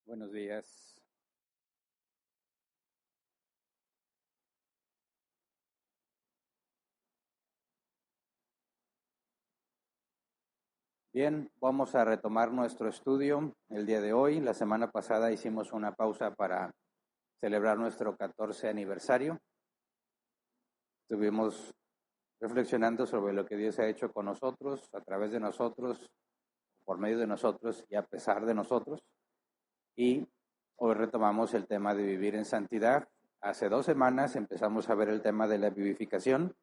Buenos días. Bien, vamos a retomar nuestro estudio el día de hoy. La semana pasada hicimos una pausa para celebrar nuestro 14 aniversario. Estuvimos reflexionando sobre lo que Dios ha hecho con nosotros, a través de nosotros, por medio de nosotros y a pesar de nosotros. Y hoy retomamos el tema de vivir en santidad. Hace 2 semanas empezamos a ver el tema de la vivificación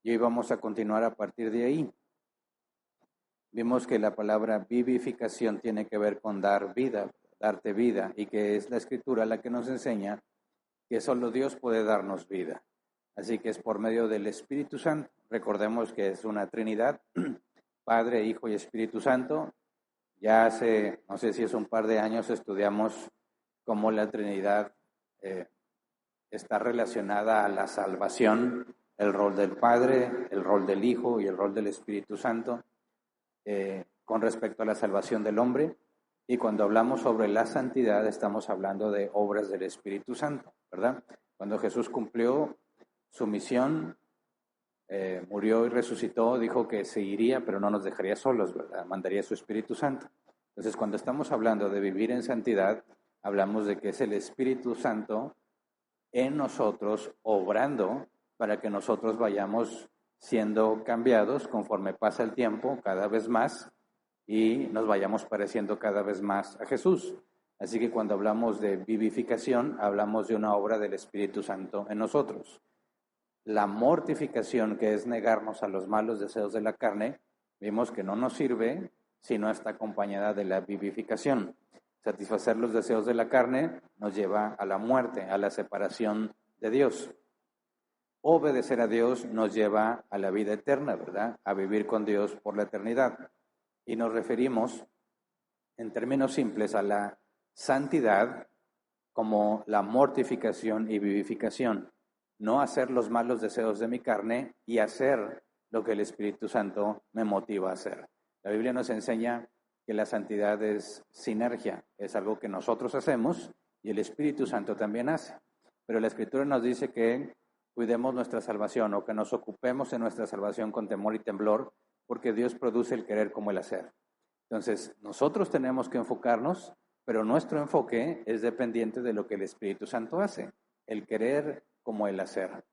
y hoy vamos a continuar a partir de ahí. Vimos que la palabra vivificación tiene que ver con dar vida, darte vida, y que es la Escritura la que nos enseña que solo Dios puede darnos vida. Así que es por medio del Espíritu Santo. Recordemos que es una Trinidad, Padre, Hijo y Espíritu Santo. Ya hace, no sé si es un par de años, estudiamos cómo la Trinidad está relacionada a la salvación, el rol del Padre, el rol del Hijo y el rol del Espíritu Santo. Con respecto a la salvación del hombre, y cuando hablamos sobre la santidad estamos hablando de obras del Espíritu Santo, ¿verdad? Cuando Jesús cumplió su misión, murió y resucitó, dijo que se iría, pero no nos dejaría solos, ¿verdad? Mandaría su Espíritu Santo. Entonces, cuando estamos hablando de vivir en santidad, hablamos de que es el Espíritu Santo en nosotros, obrando para que nosotros vayamos siendo cambiados conforme pasa el tiempo cada vez más y nos vayamos pareciendo cada vez más a Jesús. Así que cuando hablamos de vivificación, hablamos de una obra del Espíritu Santo en nosotros. La mortificación, que es negarnos a los malos deseos de la carne, vimos que no nos sirve si no está acompañada de la vivificación. Satisfacer los deseos de la carne nos lleva a la muerte, a la separación de Dios. Obedecer a Dios nos lleva a la vida eterna, ¿verdad? A vivir con Dios por la eternidad. Y nos referimos, en términos simples, a la santidad como la mortificación y vivificación. No hacer los malos deseos de mi carne y hacer lo que el Espíritu Santo me motiva a hacer. La Biblia nos enseña que la santidad es sinergia, es algo que nosotros hacemos y el Espíritu Santo también hace. Pero la Escritura nos dice que cuidemos nuestra salvación o que nos ocupemos en nuestra salvación con temor y temblor, porque Dios produce el querer como el hacer. Entonces, nosotros tenemos que enfocarnos, pero nuestro enfoque es dependiente de lo que el Espíritu Santo hace, el querer como el hacer.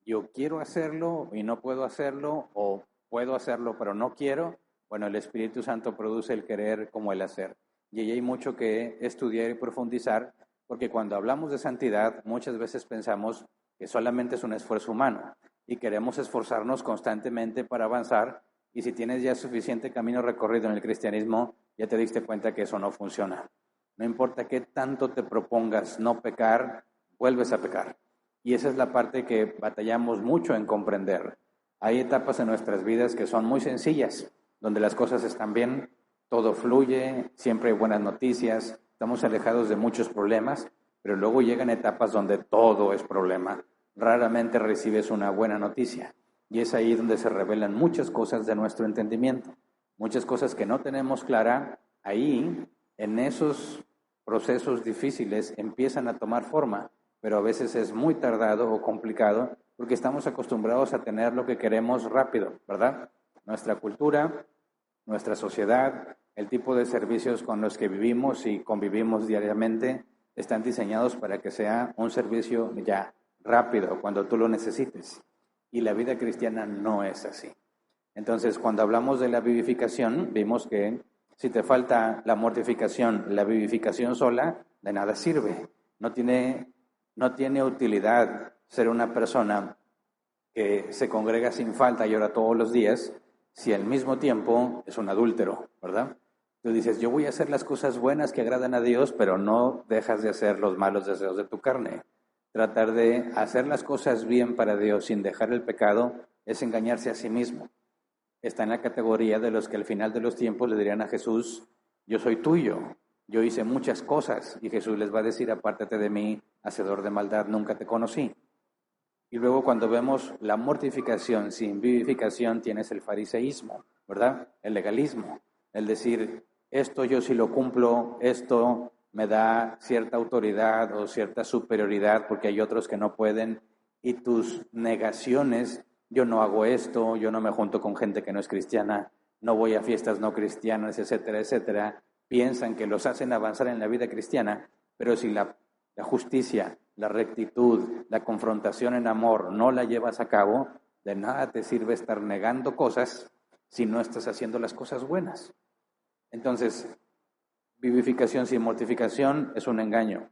Yo quiero hacerlo y no puedo hacerlo, o puedo hacerlo pero no quiero. Bueno, el Espíritu Santo produce el querer como el hacer. Y ahí hay mucho que estudiar y profundizar, porque cuando hablamos de santidad, muchas veces pensamos que solamente es un esfuerzo humano y queremos esforzarnos constantemente para avanzar, y si tienes ya suficiente camino recorrido en el cristianismo, ya te diste cuenta que eso no funciona. No importa qué tanto te propongas no pecar, vuelves a pecar. Y esa es la parte que batallamos mucho en comprender. Hay etapas en nuestras vidas que son muy sencillas, donde las cosas están bien, todo fluye, siempre hay buenas noticias, estamos alejados de muchos problemas, pero luego llegan etapas donde todo es problema. Raramente recibes una buena noticia. Y es ahí donde se revelan muchas cosas de nuestro entendimiento. Muchas cosas que no tenemos clara, ahí, en esos procesos difíciles, empiezan a tomar forma, pero a veces es muy tardado o complicado porque estamos acostumbrados a tener lo que queremos rápido, ¿verdad? Nuestra cultura, nuestra sociedad, el tipo de servicios con los que vivimos y convivimos diariamente están diseñados para que sea un servicio ya rápido cuando tú lo necesites. Y la vida cristiana no es así. Entonces, cuando hablamos de la vivificación, vimos que si te falta la mortificación, la vivificación sola, de nada sirve. No tiene utilidad ser una persona que se congrega sin falta y ora todos los días si al mismo tiempo es un adúltero, ¿verdad? Tú dices, yo voy a hacer las cosas buenas que agradan a Dios, pero no dejas de hacer los malos deseos de tu carne. Tratar de hacer las cosas bien para Dios sin dejar el pecado es engañarse a sí mismo. Está en la categoría de los que al final de los tiempos le dirían a Jesús, yo soy tuyo, yo hice muchas cosas, y Jesús les va a decir, apártate de mí, hacedor de maldad, nunca te conocí. Y luego cuando vemos la mortificación sin vivificación, tienes el fariseísmo, ¿verdad? El legalismo, el decir, esto yo sí lo cumplo, esto me da cierta autoridad o cierta superioridad porque hay otros que no pueden, y tus negaciones, yo no hago esto, yo no me junto con gente que no es cristiana, no voy a fiestas no cristianas, etcétera, etcétera, piensan que los hacen avanzar en la vida cristiana, pero si la justicia, la rectitud, la confrontación en amor no la llevas a cabo, de nada te sirve estar negando cosas si no estás haciendo las cosas buenas. Entonces, vivificación sin mortificación es un engaño.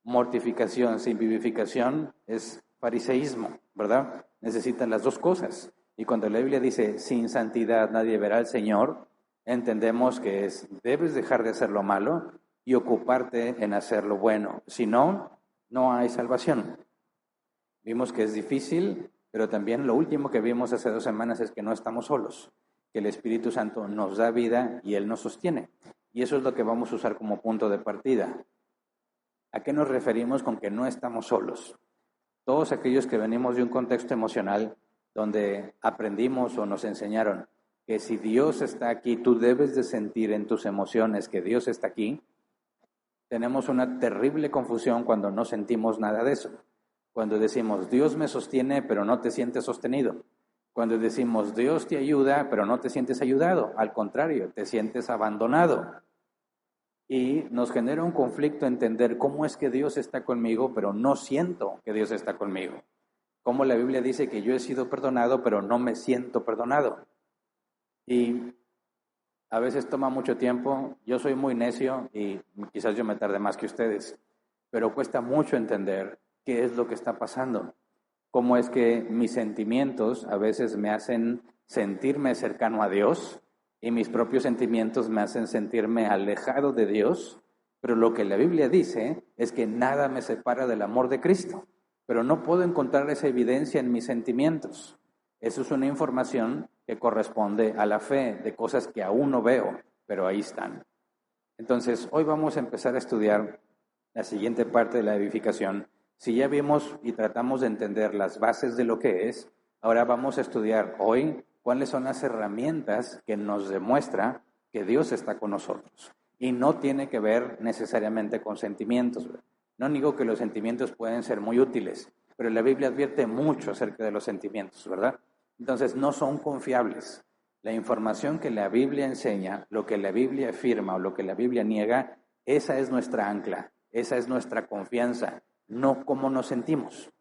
Mortificación sin vivificación es fariseísmo, ¿verdad? Necesitan las dos cosas. Y cuando la Biblia dice, sin santidad nadie verá al Señor, entendemos que debes dejar de hacer lo malo y ocuparte en hacer lo bueno. Si no, no hay salvación. Vimos que es difícil, pero también lo último que vimos hace 2 semanas es que no estamos solos, que el Espíritu Santo nos da vida y Él nos sostiene. Y eso es lo que vamos a usar como punto de partida. ¿A qué nos referimos con que no estamos solos? Todos aquellos que venimos de un contexto emocional donde aprendimos o nos enseñaron que si Dios está aquí, tú debes de sentir en tus emociones que Dios está aquí, tenemos una terrible confusión cuando no sentimos nada de eso. Cuando decimos, Dios me sostiene, pero no te sientes sostenido. Cuando decimos, Dios te ayuda, pero no te sientes ayudado. Al contrario, te sientes abandonado. Y nos genera un conflicto entender cómo es que Dios está conmigo, pero no siento que Dios está conmigo. Como la Biblia dice que yo he sido perdonado, pero no me siento perdonado. Y a veces toma mucho tiempo. Yo soy muy necio y quizás yo me tarde más que ustedes, pero cuesta mucho entender qué es lo que está pasando. Cómo es que mis sentimientos a veces me hacen sentirme cercano a Dios y mis propios sentimientos me hacen sentirme alejado de Dios, pero lo que la Biblia dice es que nada me separa del amor de Cristo, pero no puedo encontrar esa evidencia en mis sentimientos. Eso es una información que corresponde a la fe de cosas que aún no veo, pero ahí están. Entonces, hoy vamos a empezar a estudiar la siguiente parte de la edificación. Si ya vimos y tratamos de entender las bases de lo que es, ahora vamos a estudiar hoy cuáles son las herramientas que nos demuestra que Dios está con nosotros. Y no tiene que ver necesariamente con sentimientos. No digo que los sentimientos pueden ser muy útiles, pero la Biblia advierte mucho acerca de los sentimientos, ¿verdad? Entonces no son confiables. La información que la Biblia enseña, lo que la Biblia afirma o lo que la Biblia niega, esa es nuestra ancla, esa es nuestra confianza, no cómo nos sentimos.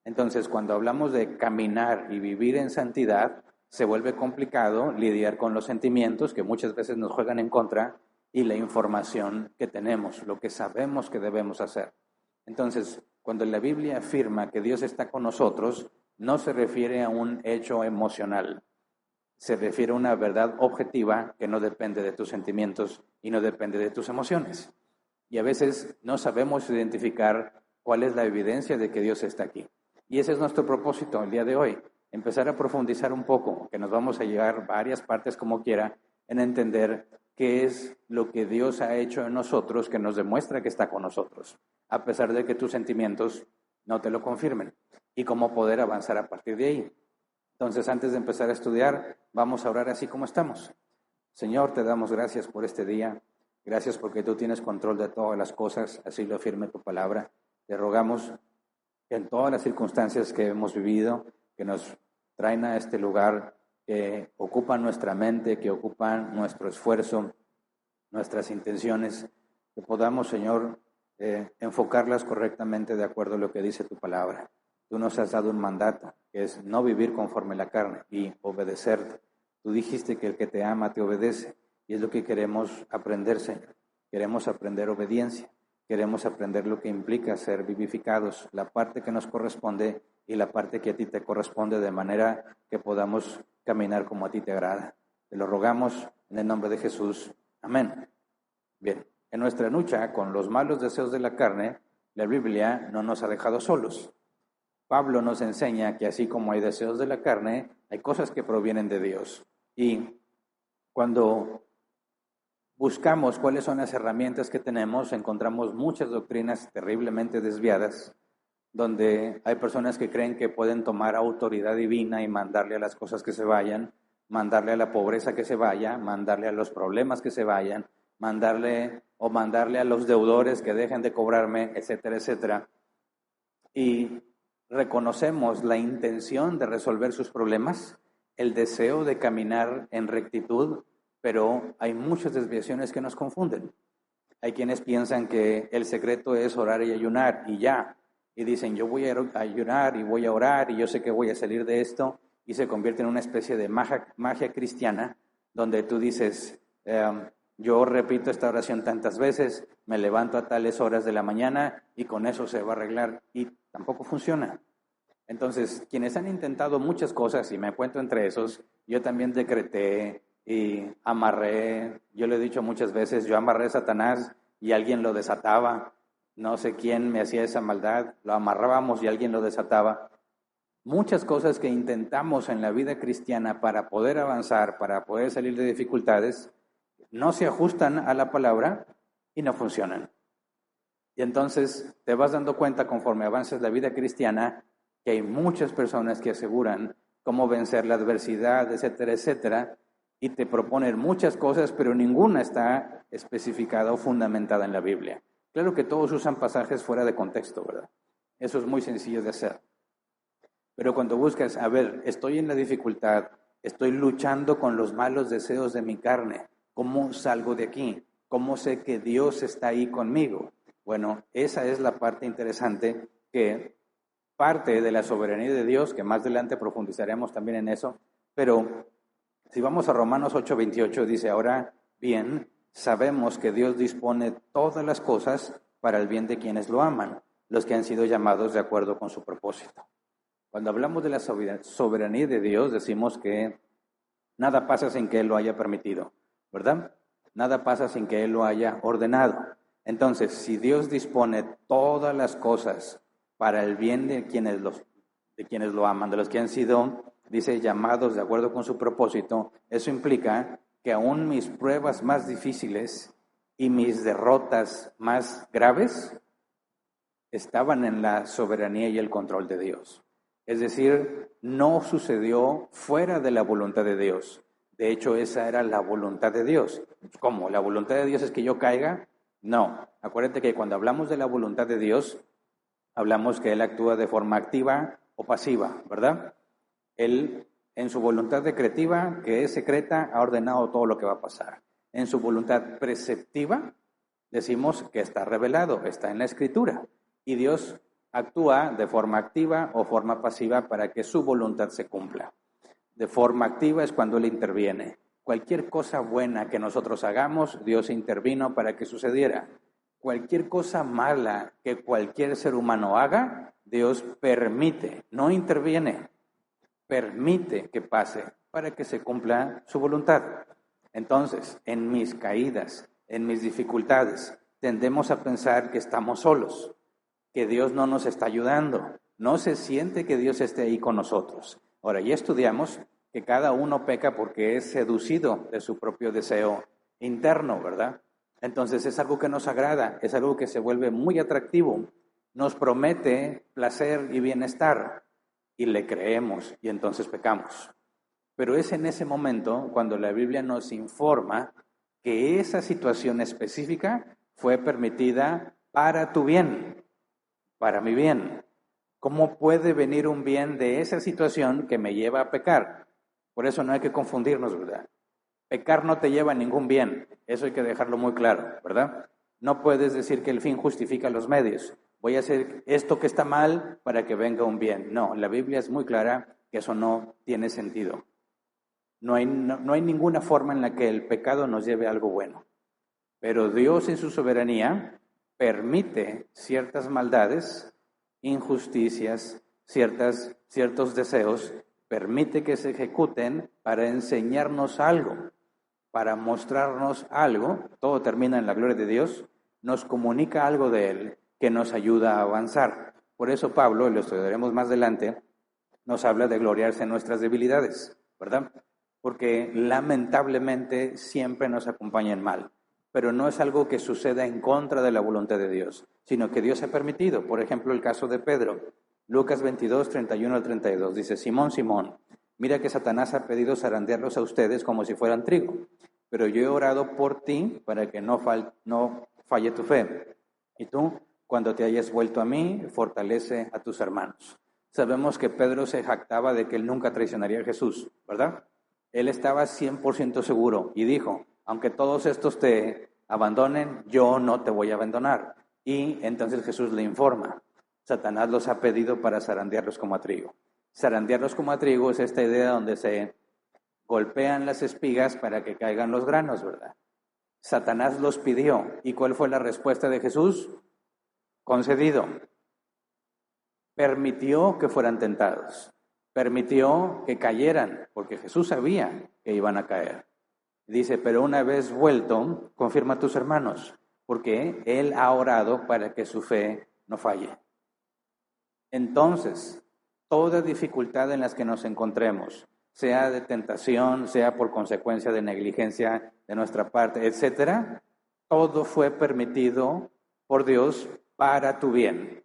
Entonces, cuando hablamos de caminar y vivir en santidad, se vuelve complicado lidiar con los sentimientos que muchas veces nos juegan en contra y la información que tenemos, lo que sabemos que debemos hacer. Entonces, cuando la Biblia afirma que Dios está con nosotros, no se refiere a un hecho emocional, se refiere a una verdad objetiva que no depende de tus sentimientos y no depende de tus emociones. Y a veces no sabemos identificar cuál es la evidencia de que Dios está aquí. Y ese es nuestro propósito el día de hoy, empezar a profundizar un poco, que nos vamos a llevar varias partes como quiera, en entender qué es lo que Dios ha hecho en nosotros que nos demuestra que está con nosotros, a pesar de que tus sentimientos no te lo confirmen, y cómo poder avanzar a partir de ahí. Entonces, antes de empezar a estudiar, vamos a orar así como estamos. Señor, te damos gracias por este día. Gracias porque tú tienes control de todas las cosas, así lo afirma tu palabra. Te rogamos que en todas las circunstancias que hemos vivido, que nos traen a este lugar, que ocupan nuestra mente, que ocupan nuestro esfuerzo, nuestras intenciones, que podamos, Señor, enfocarlas correctamente de acuerdo a lo que dice tu palabra. Tú nos has dado un mandato, que es no vivir conforme a la carne y obedecerte. Tú dijiste que el que te ama te obedece, y es lo que queremos aprender, Señor. Queremos aprender obediencia, queremos aprender lo que implica ser vivificados, la parte que nos corresponde y la parte que a ti te corresponde, de manera que podamos caminar como a ti te agrada. Te lo rogamos en el nombre de Jesús. Amén. Bien, en nuestra lucha con los malos deseos de la carne, la Biblia no nos ha dejado solos. Pablo nos enseña que así como hay deseos de la carne, hay cosas que provienen de Dios. Y cuando buscamos cuáles son las herramientas que tenemos, encontramos muchas doctrinas terriblemente desviadas, donde hay personas que creen que pueden tomar autoridad divina y mandarle a las cosas que se vayan, mandarle a la pobreza que se vaya, mandarle a los problemas que se vayan, mandarle a los deudores que dejen de cobrarme, etcétera, etcétera. Y reconocemos la intención de resolver sus problemas, el deseo de caminar en rectitud, pero hay muchas desviaciones que nos confunden. Hay quienes piensan que el secreto es orar y ayunar y ya. Y dicen, yo voy a ayunar y voy a orar y yo sé que voy a salir de esto. Y se convierte en una especie de magia cristiana, donde tú dices, yo repito esta oración tantas veces, me levanto a tales horas de la mañana y con eso se va a arreglar. Y tampoco funciona. Entonces, quienes han intentado muchas cosas, y me cuento entre esos, yo también decreté y amarré, yo le he dicho muchas veces, yo amarré a Satanás y alguien lo desataba, no sé quién me hacía esa maldad, lo amarrábamos y alguien lo desataba. Muchas cosas que intentamos en la vida cristiana para poder avanzar, para poder salir de dificultades, no se ajustan a la palabra y no funcionan. Y entonces te vas dando cuenta conforme avanzas la vida cristiana que hay muchas personas que aseguran cómo vencer la adversidad, etcétera, etcétera, y te proponen muchas cosas, pero ninguna está especificada o fundamentada en la Biblia. Claro que todos usan pasajes fuera de contexto, ¿verdad? Eso es muy sencillo de hacer. Pero cuando buscas, a ver, estoy en la dificultad, estoy luchando con los malos deseos de mi carne, ¿cómo salgo de aquí? ¿Cómo sé que Dios está ahí conmigo? Bueno, esa es la parte interesante, que parte de la soberanía de Dios, que más adelante profundizaremos también en eso, pero si vamos a Romanos 8:28, dice, ahora bien, sabemos que Dios dispone todas las cosas para el bien de quienes lo aman, los que han sido llamados de acuerdo con su propósito. Cuando hablamos de la soberanía de Dios, decimos que nada pasa sin que Él lo haya permitido, ¿verdad? Nada pasa sin que Él lo haya ordenado. Entonces, si Dios dispone todas las cosas para el bien de quienes lo aman, de los que han sido, dice, llamados de acuerdo con su propósito, eso implica que aún mis pruebas más difíciles y mis derrotas más graves estaban en la soberanía y el control de Dios. Es decir, no sucedió fuera de la voluntad de Dios. De hecho, esa era la voluntad de Dios. ¿Cómo? ¿La voluntad de Dios es que yo caiga? No. Acuérdate que cuando hablamos de la voluntad de Dios, hablamos que Él actúa de forma activa o pasiva, ¿verdad? Él, en su voluntad decretiva, que es secreta, ha ordenado todo lo que va a pasar. En su voluntad preceptiva, decimos que está revelado, está en la Escritura. Y Dios actúa de forma activa o forma pasiva para que su voluntad se cumpla. De forma activa es cuando Él interviene. Cualquier cosa buena que nosotros hagamos, Dios intervino para que sucediera. Cualquier cosa mala que cualquier ser humano haga, Dios permite, no interviene, permite que pase para que se cumpla su voluntad. Entonces, en mis caídas, en mis dificultades, tendemos a pensar que estamos solos, que Dios no nos está ayudando. No se siente que Dios esté ahí con nosotros. Ahora, ya estudiamos que cada uno peca porque es seducido de su propio deseo interno, ¿verdad? Entonces es algo que nos agrada, es algo que se vuelve muy atractivo, nos promete placer y bienestar y le creemos y entonces pecamos. Pero es en ese momento cuando la Biblia nos informa que esa situación específica fue permitida para tu bien, para mi bien. ¿Cómo puede venir un bien de esa situación que me lleva a pecar? Por eso no hay que confundirnos, ¿verdad? Pecar no te lleva a ningún bien, eso hay que dejarlo muy claro, ¿verdad? No puedes decir que el fin justifica los medios. Voy a hacer esto que está mal para que venga un bien. No, la Biblia es muy clara que eso no tiene sentido. No hay ninguna forma en la que el pecado nos lleve a algo bueno. Pero Dios en su soberanía permite ciertas maldades, injusticias, ciertos deseos, permite que se ejecuten para enseñarnos algo, para mostrarnos algo. Todo termina en la gloria de Dios, nos comunica algo de Él que nos ayuda a avanzar. Por eso Pablo, y lo estudiaremos más adelante, nos habla de gloriarse en nuestras debilidades, ¿verdad? Porque lamentablemente siempre nos acompaña el mal, pero no es algo que suceda en contra de la voluntad de Dios, sino que Dios ha permitido. Por ejemplo, el caso de Pedro, Lucas 22, 31 al 32, dice, Simón, Simón, mira que Satanás ha pedido zarandearlos a ustedes como si fueran trigo, pero yo he orado por ti para que no falle tu fe. Y tú, cuando te hayas vuelto a mí, fortalece a tus hermanos. Sabemos que Pedro se jactaba de que él nunca traicionaría a Jesús, ¿verdad? Él estaba 100% seguro y dijo, aunque todos estos te abandonen, yo no te voy a abandonar. Y entonces Jesús le informa, Satanás los ha pedido para zarandearlos como a trigo. Zarandearlos como a trigo es esta idea donde se golpean las espigas para que caigan los granos, ¿verdad? Satanás los pidió. ¿Y cuál fue la respuesta de Jesús? Concedido. Permitió que fueran tentados. Permitió que cayeran, porque Jesús sabía que iban a caer. Dice, pero una vez vuelto, confirma a tus hermanos, porque Él ha orado para que su fe no falle. Entonces, toda dificultad en las que nos encontremos, sea de tentación, sea por consecuencia de negligencia de nuestra parte, etcétera, todo fue permitido por Dios para tu bien.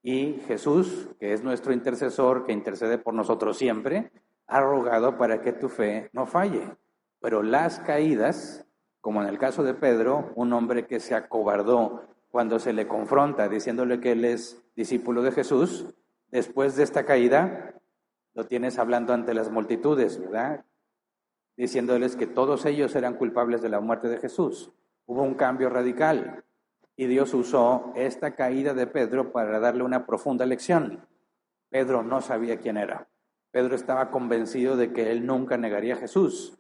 Y Jesús, que es nuestro intercesor, que intercede por nosotros siempre, ha rogado para que tu fe no falle. Pero las caídas, como en el caso de Pedro, un hombre que se acobardó cuando se le confronta diciéndole que él es discípulo de Jesús, después de esta caída, lo tienes hablando ante las multitudes, ¿verdad? Diciéndoles que todos ellos eran culpables de la muerte de Jesús. Hubo un cambio radical y Dios usó esta caída de Pedro para darle una profunda lección. Pedro no sabía quién era. Pedro estaba convencido de que él nunca negaría a Jesús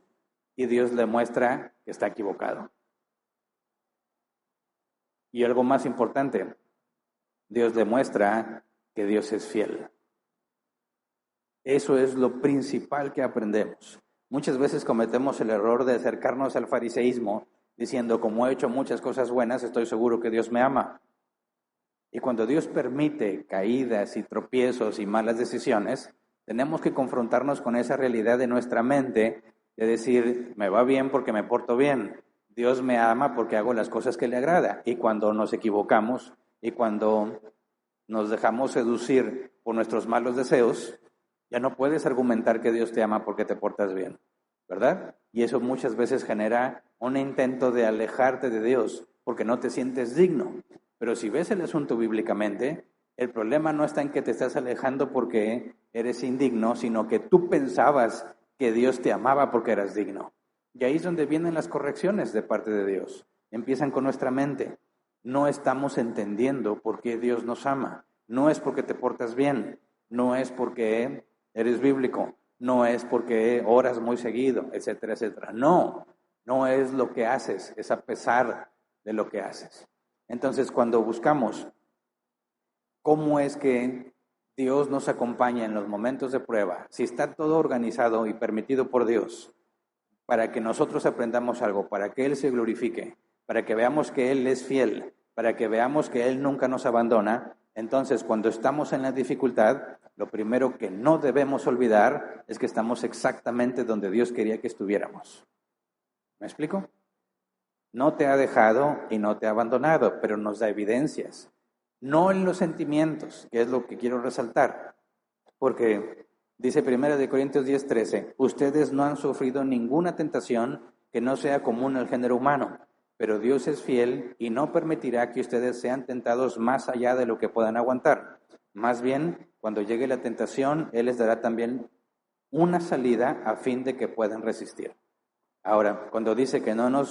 y Dios le muestra que está equivocado. Y algo más importante, Dios demuestra que Dios es fiel. Eso es lo principal que aprendemos. Muchas veces cometemos el error de acercarnos al fariseísmo diciendo, como he hecho muchas cosas buenas, estoy seguro que Dios me ama. Y cuando Dios permite caídas y tropiezos y malas decisiones, tenemos que confrontarnos con esa realidad de nuestra mente, de decir, me va bien porque me porto bien. Dios me ama porque hago las cosas que le agrada. Y cuando nos equivocamos y cuando nos dejamos seducir por nuestros malos deseos, ya no puedes argumentar que Dios te ama porque te portas bien, ¿verdad? Y eso muchas veces genera un intento de alejarte de Dios porque no te sientes digno. Pero si ves el asunto bíblicamente, el problema no está en que te estás alejando porque eres indigno, sino que tú pensabas que Dios te amaba porque eras digno. Y ahí es donde vienen las correcciones de parte de Dios. Empiezan con nuestra mente. No estamos entendiendo por qué Dios nos ama. No es porque te portas bien, no es porque eres bíblico, no es porque oras muy seguido, etcétera, etcétera. No, no es lo que haces, es a pesar de lo que haces. Entonces, cuando buscamos cómo es que Dios nos acompaña en los momentos de prueba, si está todo organizado y permitido por Dios, para que nosotros aprendamos algo, para que Él se glorifique, para que veamos que Él es fiel, para que veamos que Él nunca nos abandona, entonces cuando estamos en la dificultad, lo primero que no debemos olvidar es que estamos exactamente donde Dios quería que estuviéramos. ¿Me explico? No te ha dejado y no te ha abandonado, pero nos da evidencias. No en los sentimientos, que es lo que quiero resaltar, porque dice 1 Corintios 10:13, ustedes no han sufrido ninguna tentación que no sea común al género humano, pero Dios es fiel y no permitirá que ustedes sean tentados más allá de lo que puedan aguantar. Más bien, cuando llegue la tentación, Él les dará también una salida a fin de que puedan resistir. Ahora, cuando dice que no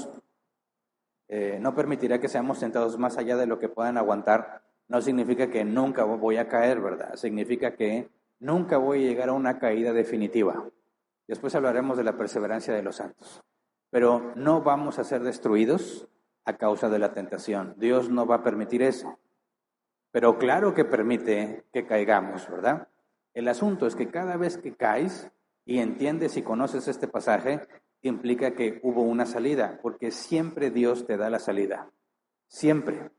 permitirá que seamos tentados más allá de lo que puedan aguantar, no significa que nunca voy a caer, ¿verdad? Significa que nunca voy a llegar a una caída definitiva. Después hablaremos de la perseverancia de los santos. Pero no vamos a ser destruidos a causa de la tentación. Dios no va a permitir eso. Pero claro que permite que caigamos, ¿verdad? El asunto es que cada vez que caes y entiendes y conoces este pasaje, implica que hubo una salida, porque siempre Dios te da la salida. Siempre.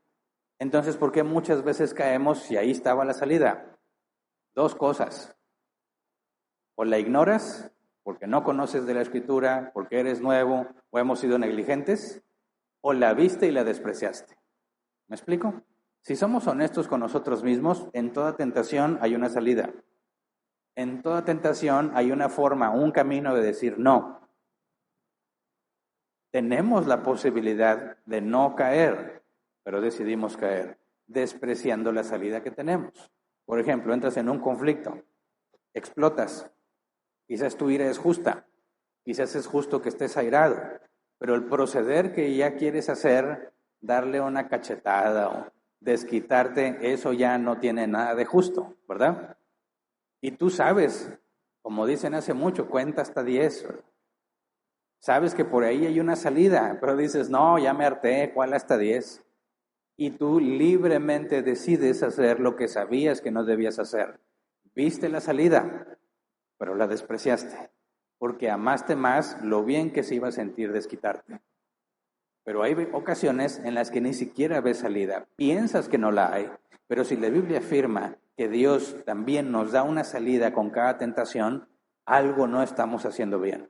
Entonces, ¿por qué muchas veces caemos si ahí estaba la salida? Dos cosas. O la ignoras, porque no conoces de la Escritura, porque eres nuevo, o hemos sido negligentes, o la viste y la despreciaste. ¿Me explico? Si somos honestos con nosotros mismos, en toda tentación hay una salida. En toda tentación hay una forma, un camino de decir no. Tenemos la posibilidad de no caer, pero decidimos caer, despreciando la salida que tenemos. Por ejemplo, entras en un conflicto, explotas, quizás tu ira es justa, quizás es justo que estés airado, pero el proceder que ya quieres hacer, darle una cachetada o desquitarte, eso ya no tiene nada de justo, ¿verdad? Y tú sabes, como dicen hace mucho, cuenta hasta 10, ¿verdad? Sabes que por ahí hay una salida, pero dices, no, ya me harté, ¿cuál hasta 10? Y tú libremente decides hacer lo que sabías que no debías hacer. Viste la salida, pero la despreciaste, porque amaste más lo bien que se iba a sentir desquitarte. Pero hay ocasiones en las que ni siquiera ves salida, piensas que no la hay, pero si la Biblia afirma que Dios también nos da una salida con cada tentación, algo no estamos haciendo bien.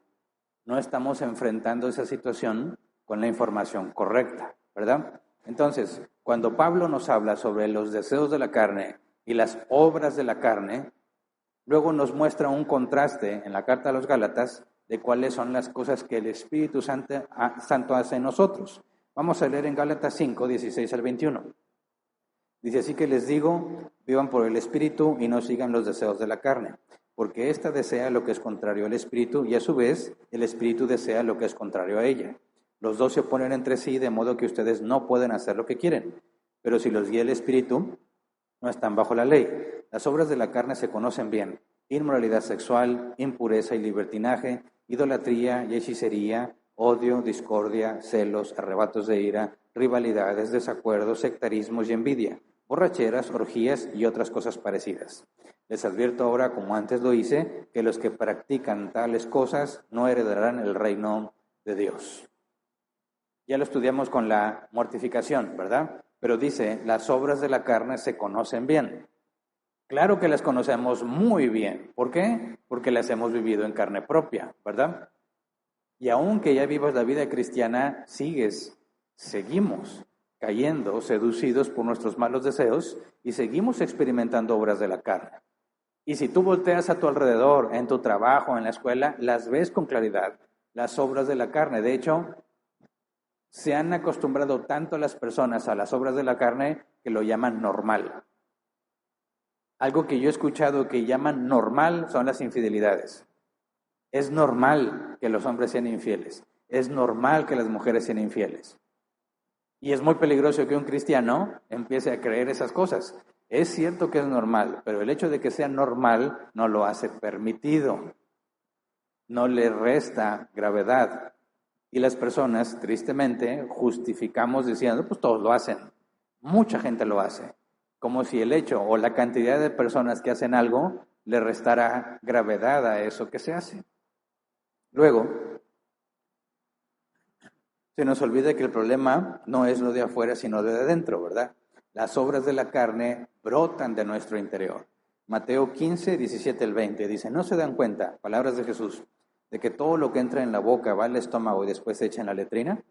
No estamos enfrentando esa situación con la información correcta, ¿verdad? Entonces, cuando Pablo nos habla sobre los deseos de la carne y las obras de la carne, luego nos muestra un contraste en la carta a los Gálatas de cuáles son las cosas que el Espíritu Santo hace en nosotros. Vamos a leer en Gálatas 5, 16 al 21. Dice, así que les digo, vivan por el Espíritu y no sigan los deseos de la carne, porque ésta desea lo que es contrario al Espíritu y a su vez el Espíritu desea lo que es contrario a ella. Los dos se oponen entre sí de modo que ustedes no pueden hacer lo que quieren, pero si los guía el Espíritu, no están bajo la ley. Las obras de la carne se conocen bien: inmoralidad sexual, impureza y libertinaje, idolatría y hechicería, odio, discordia, celos, arrebatos de ira, rivalidades, desacuerdos, sectarismos y envidia, borracheras, orgías y otras cosas parecidas. Les advierto ahora, como antes lo hice, que los que practican tales cosas no heredarán el reino de Dios. Ya lo estudiamos con la mortificación, ¿verdad? Pero dice, las obras de la carne se conocen bien. Claro que las conocemos muy bien. ¿Por qué? Porque las hemos vivido en carne propia, ¿verdad? Y aunque ya vivas la vida cristiana, seguimos cayendo, seducidos por nuestros malos deseos y seguimos experimentando obras de la carne. Y si tú volteas a tu alrededor, en tu trabajo, en la escuela, las ves con claridad, las obras de la carne. De hecho, se han acostumbrado tanto las personas a las obras de la carne que lo llaman normal. Algo que yo he escuchado que llaman normal son las infidelidades. Es normal que los hombres sean infieles. Es normal que las mujeres sean infieles. Y es muy peligroso que un cristiano empiece a creer esas cosas. Es cierto que es normal, pero el hecho de que sea normal no lo hace permitido. No le resta gravedad. Y las personas, tristemente, justificamos diciendo, pues todos lo hacen. Mucha gente lo hace. Como si el hecho o la cantidad de personas que hacen algo le restara gravedad a eso que se hace. Luego, se nos olvida que el problema no es lo de afuera, sino lo de adentro, ¿verdad? Las obras de la carne brotan de nuestro interior. Mateo 15, 17 al 20 dice, ¿no se dan cuenta, palabras de Jesús, de que todo lo que entra en la boca va al estómago y después se echa en la letrina?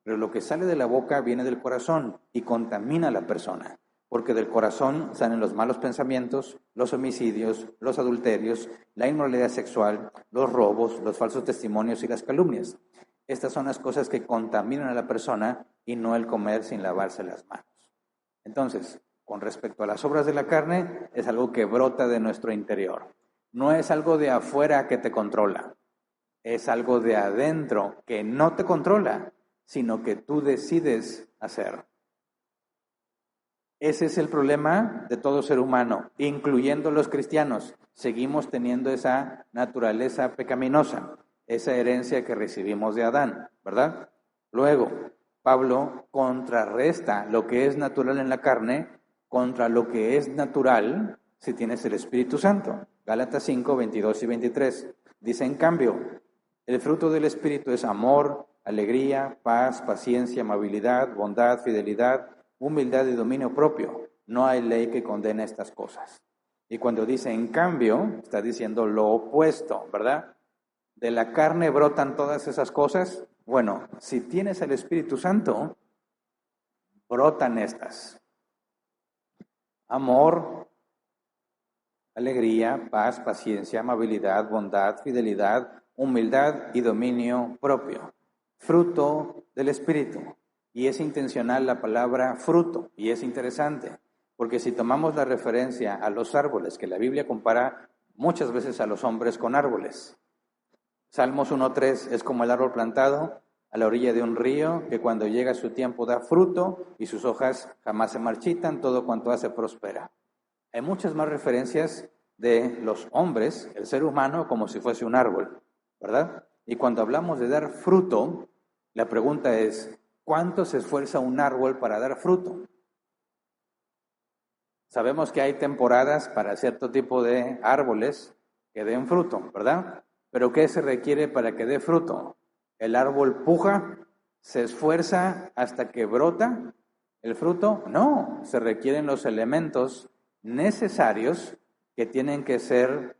Pero lo que sale de la boca viene del corazón y contamina a la persona, porque del corazón salen los malos pensamientos, los homicidios, los adulterios, la inmoralidad sexual, los robos, los falsos testimonios y las calumnias. Estas son las cosas que contaminan a la persona y no el comer sin lavarse las manos. Entonces, con respecto a las obras de la carne, es algo que brota de nuestro interior. No es algo de afuera que te controla. Es algo de adentro que no te controla, sino que tú decides hacer. Ese es el problema de todo ser humano, incluyendo los cristianos. Seguimos teniendo esa naturaleza pecaminosa, esa herencia que recibimos de Adán, ¿verdad? Luego, Pablo contrarresta lo que es natural en la carne contra lo que es natural si tienes el Espíritu Santo. Gálatas 5, 22 y 23. Dice, en cambio, el fruto del Espíritu es amor, alegría, paz, paciencia, amabilidad, bondad, fidelidad, humildad y dominio propio. No hay ley que condene estas cosas. Y cuando dice en cambio, está diciendo lo opuesto, ¿verdad? De la carne brotan todas esas cosas. Bueno, si tienes el Espíritu Santo, brotan estas. Amor, alegría, paz, paciencia, amabilidad, bondad, fidelidad, humildad y dominio propio. fruto del Espíritu. Y es intencional la palabra fruto, y es interesante, porque si tomamos la referencia a los árboles, que la Biblia compara muchas veces a los hombres con árboles. Salmos 1:3 es como el árbol plantado a la orilla de un río, que cuando llega su tiempo da fruto y sus hojas jamás se marchitan, todo cuanto hace prospera. Hay muchas más referencias de los hombres, el ser humano, como si fuese un árbol, ¿verdad? Y cuando hablamos de dar fruto, la pregunta es, ¿cuánto se esfuerza un árbol para dar fruto? Sabemos que hay temporadas para cierto tipo de árboles que den fruto, ¿verdad? Pero ¿qué se requiere para que dé fruto? ¿El árbol puja, se esfuerza hasta que brota el fruto? No, se requieren los elementos necesarios que tienen que ser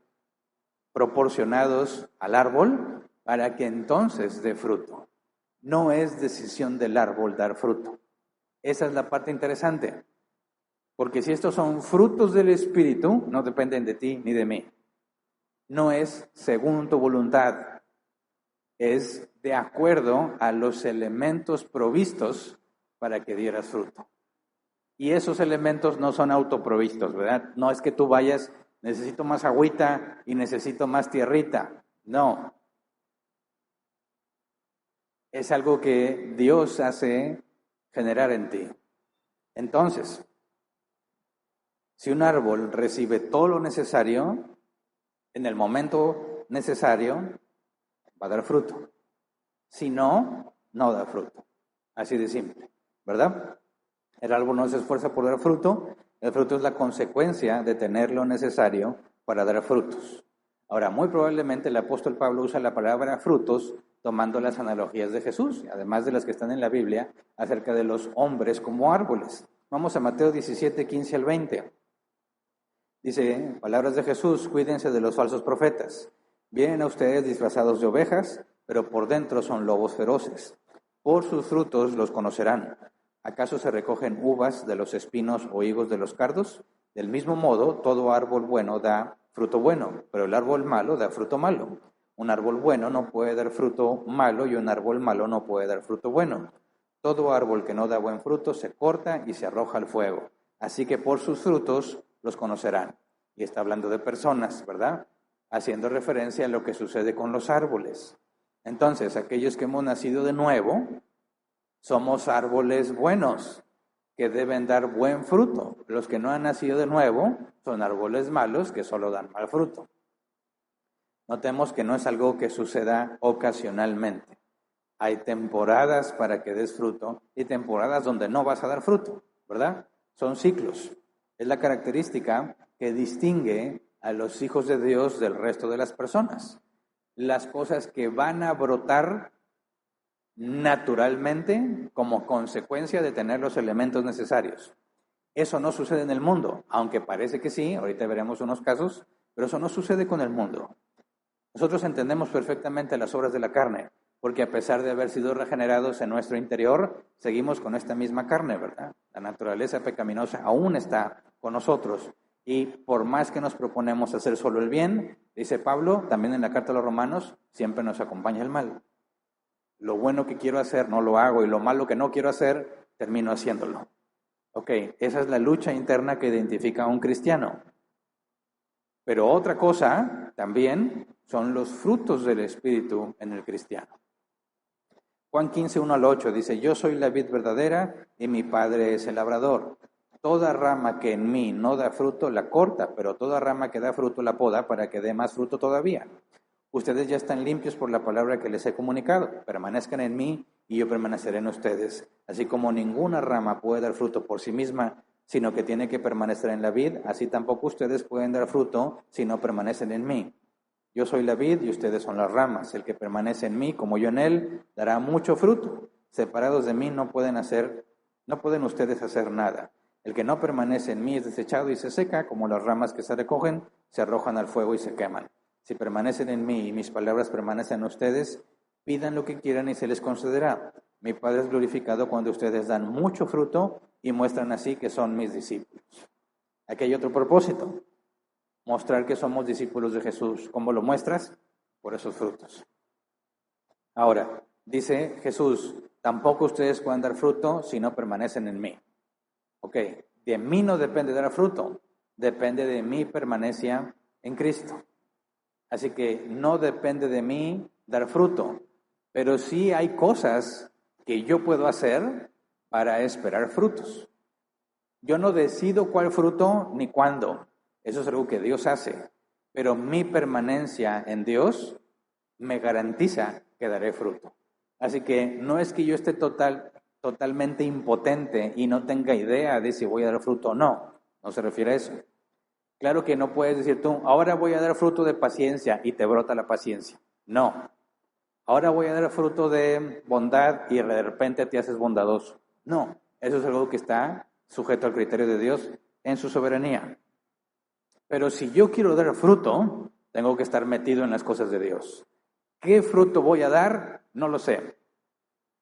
proporcionados al árbol para que entonces dé fruto. No es decisión del árbol dar fruto. Esa es la parte interesante. Porque si estos son frutos del Espíritu, no dependen de ti ni de mí. No es según tu voluntad, es de acuerdo a los elementos provistos para que dieras fruto. Y esos elementos no son autoprovistos, ¿verdad? No es que tú vayas, necesito más agüita y necesito más tierrita. No. Es algo que Dios hace generar en ti. Entonces, si un árbol recibe todo lo necesario, en el momento necesario, va a dar fruto. Si no, no da fruto. Así de simple, ¿verdad? El árbol no se esfuerza por dar fruto, el fruto es la consecuencia de tener lo necesario para dar frutos. Ahora, muy probablemente el apóstol Pablo usa la palabra frutos tomando las analogías de Jesús, además de las que están en la Biblia, acerca de los hombres como árboles. Vamos a Mateo 17, 15 al 20. Dice, palabras de Jesús, cuídense de los falsos profetas. Vienen a ustedes disfrazados de ovejas, pero por dentro son lobos feroces. Por sus frutos los conocerán. ¿Acaso se recogen uvas de los espinos o higos de los cardos? Del mismo modo, todo árbol bueno da fruto bueno, pero el árbol malo da fruto malo. Un árbol bueno no puede dar fruto malo y un árbol malo no puede dar fruto bueno. Todo árbol que no da buen fruto se corta y se arroja al fuego. Así que por sus frutos los conocerán. Y está hablando de personas, ¿verdad? Haciendo referencia a lo que sucede con los árboles. Entonces, aquellos que hemos nacido de nuevo, somos árboles buenos, que deben dar buen fruto. Los que no han nacido de nuevo son árboles malos, que solo dan mal fruto. Notemos que no es algo que suceda ocasionalmente. Hay temporadas para que des fruto y temporadas donde no vas a dar fruto, ¿verdad? Son ciclos. Es la característica que distingue a los hijos de Dios del resto de las personas. Las cosas que van a brotar naturalmente como consecuencia de tener los elementos necesarios. Eso no sucede en el mundo, aunque parece que sí, ahorita veremos unos casos, pero eso no sucede con el mundo. Nosotros entendemos perfectamente las obras de la carne, porque a pesar de haber sido regenerados en nuestro interior, seguimos con esta misma carne, ¿verdad? La naturaleza pecaminosa aún está con nosotros. Y por más que nos proponemos hacer solo el bien, dice Pablo, también en la carta a los Romanos, siempre nos acompaña el mal. Lo bueno que quiero hacer no lo hago y lo malo que no quiero hacer, termino haciéndolo. Ok, esa es la lucha interna que identifica a un cristiano. Pero otra cosa también son los frutos del Espíritu en el cristiano. Juan 15, 1 al 8 dice, yo soy la vid verdadera y mi Padre es el labrador. Toda rama que en mí no da fruto la corta, pero toda rama que da fruto la poda para que dé más fruto todavía. Ustedes ya están limpios por la palabra que les he comunicado. Permanezcan en mí y yo permaneceré en ustedes. Así como ninguna rama puede dar fruto por sí misma, sino que tiene que permanecer en la vid, así tampoco ustedes pueden dar fruto si no permanecen en mí. Yo soy la vid y ustedes son las ramas. El que permanece en mí, como yo en él, dará mucho fruto. Separados de mí no pueden ustedes hacer nada. El que no permanece en mí es desechado y se seca, como las ramas que se recogen, se arrojan al fuego y se queman. Si permanecen en mí y mis palabras permanecen en ustedes, pidan lo que quieran y se les concederá. Mi Padre es glorificado cuando ustedes dan mucho fruto y muestran así que son mis discípulos. Aquí hay otro propósito. Mostrar que somos discípulos de Jesús. ¿Cómo lo muestras? Por esos frutos. Ahora, Dice Jesús, tampoco ustedes pueden dar fruto si no permanecen en mí. Ok, de mí no depende dar fruto, depende de mi permanencia en Cristo. Así que no depende de mí dar fruto, pero sí hay cosas que yo puedo hacer para esperar frutos. Yo no decido cuál fruto ni cuándo, eso es algo que Dios hace, pero mi permanencia en Dios me garantiza que daré fruto. Así que no es que yo esté totalmente impotente y no tenga idea de si voy a dar fruto o no, no se refiere a eso. Claro que no puedes decir tú, ahora voy a dar fruto de paciencia y te brota la paciencia. No. Ahora voy a dar fruto de bondad y de repente te haces bondadoso. No, eso es algo que está sujeto al criterio de Dios en su soberanía. Pero si yo quiero dar fruto, tengo que estar metido en las cosas de Dios. ¿Qué fruto voy a dar? No lo sé.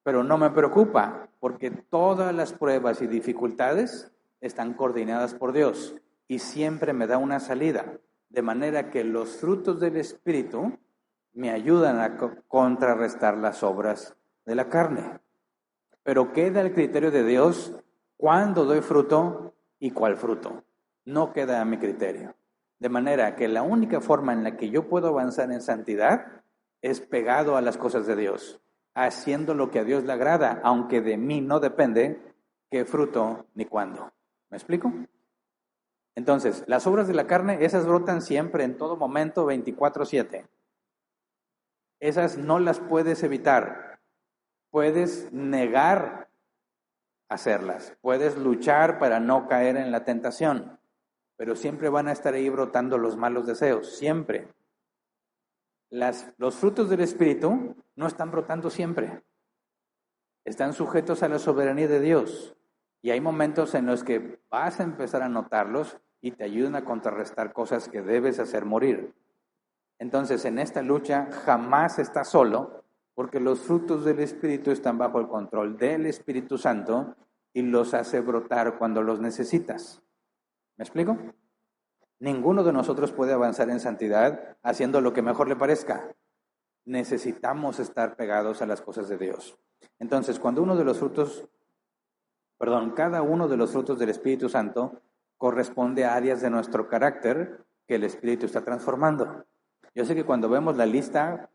Pero no me preocupa, porque todas las pruebas y dificultades están coordinadas por Dios y siempre me da una salida. De manera que los frutos del Espíritu me ayudan a contrarrestar las obras de la carne. Pero queda el criterio de Dios cuándo doy fruto y cuál fruto. No queda a mi criterio. De manera que la única forma en la que yo puedo avanzar en santidad es pegado a las cosas de Dios, haciendo lo que a Dios le agrada, aunque de mí no depende qué fruto ni cuándo. ¿Me explico? Entonces, las obras de la carne, esas brotan siempre, en todo momento, 24/7. Esas no las puedes evitar. Puedes negar hacerlas. Puedes luchar para no caer en la tentación. Pero siempre van a estar ahí brotando los malos deseos. Siempre. Los frutos del Espíritu no están brotando siempre. Están sujetos a la soberanía de Dios. Y hay momentos en los que vas a empezar a notarlos y te ayudan a contrarrestar cosas que debes hacer morir. Entonces, en esta lucha jamás estás solo, porque los frutos del Espíritu están bajo el control del Espíritu Santo y los hace brotar cuando los necesitas. ¿Me explico? Ninguno de nosotros puede avanzar en santidad haciendo lo que mejor le parezca. Necesitamos estar pegados a las cosas de Dios. Entonces, cada uno de los frutos del Espíritu Santo corresponde a áreas de nuestro carácter que el Espíritu está transformando. Yo sé que cuando vemos la lista,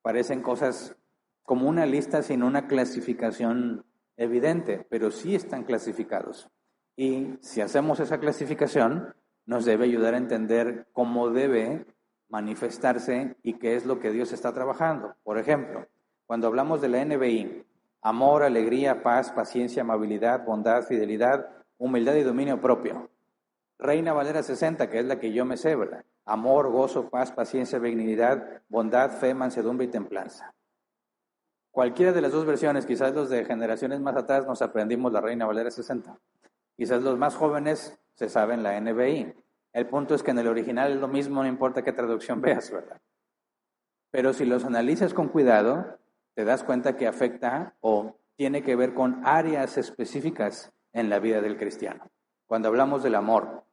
parecen cosas como una lista sin una clasificación evidente, pero sí están clasificados. Y si hacemos esa clasificación, nos debe ayudar a entender cómo debe manifestarse y qué es lo que Dios está trabajando. Por ejemplo, cuando hablamos de la NBI, amor, alegría, paz, paciencia, amabilidad, bondad, fidelidad, humildad y dominio propio. Reina Valera 60, que es la que yo me sé, ¿verdad? Amor, gozo, paz, paciencia, benignidad, bondad, fe, mansedumbre y templanza. Cualquiera de las dos versiones, quizás los de generaciones más atrás nos aprendimos la Reina Valera 60. Quizás los más jóvenes se saben la NBI. El punto es que en el original es lo mismo, no importa qué traducción veas, ¿verdad? Pero si los analizas con cuidado, te das cuenta que afecta o tiene que ver con áreas específicas en la vida del cristiano. Cuando hablamos del amor,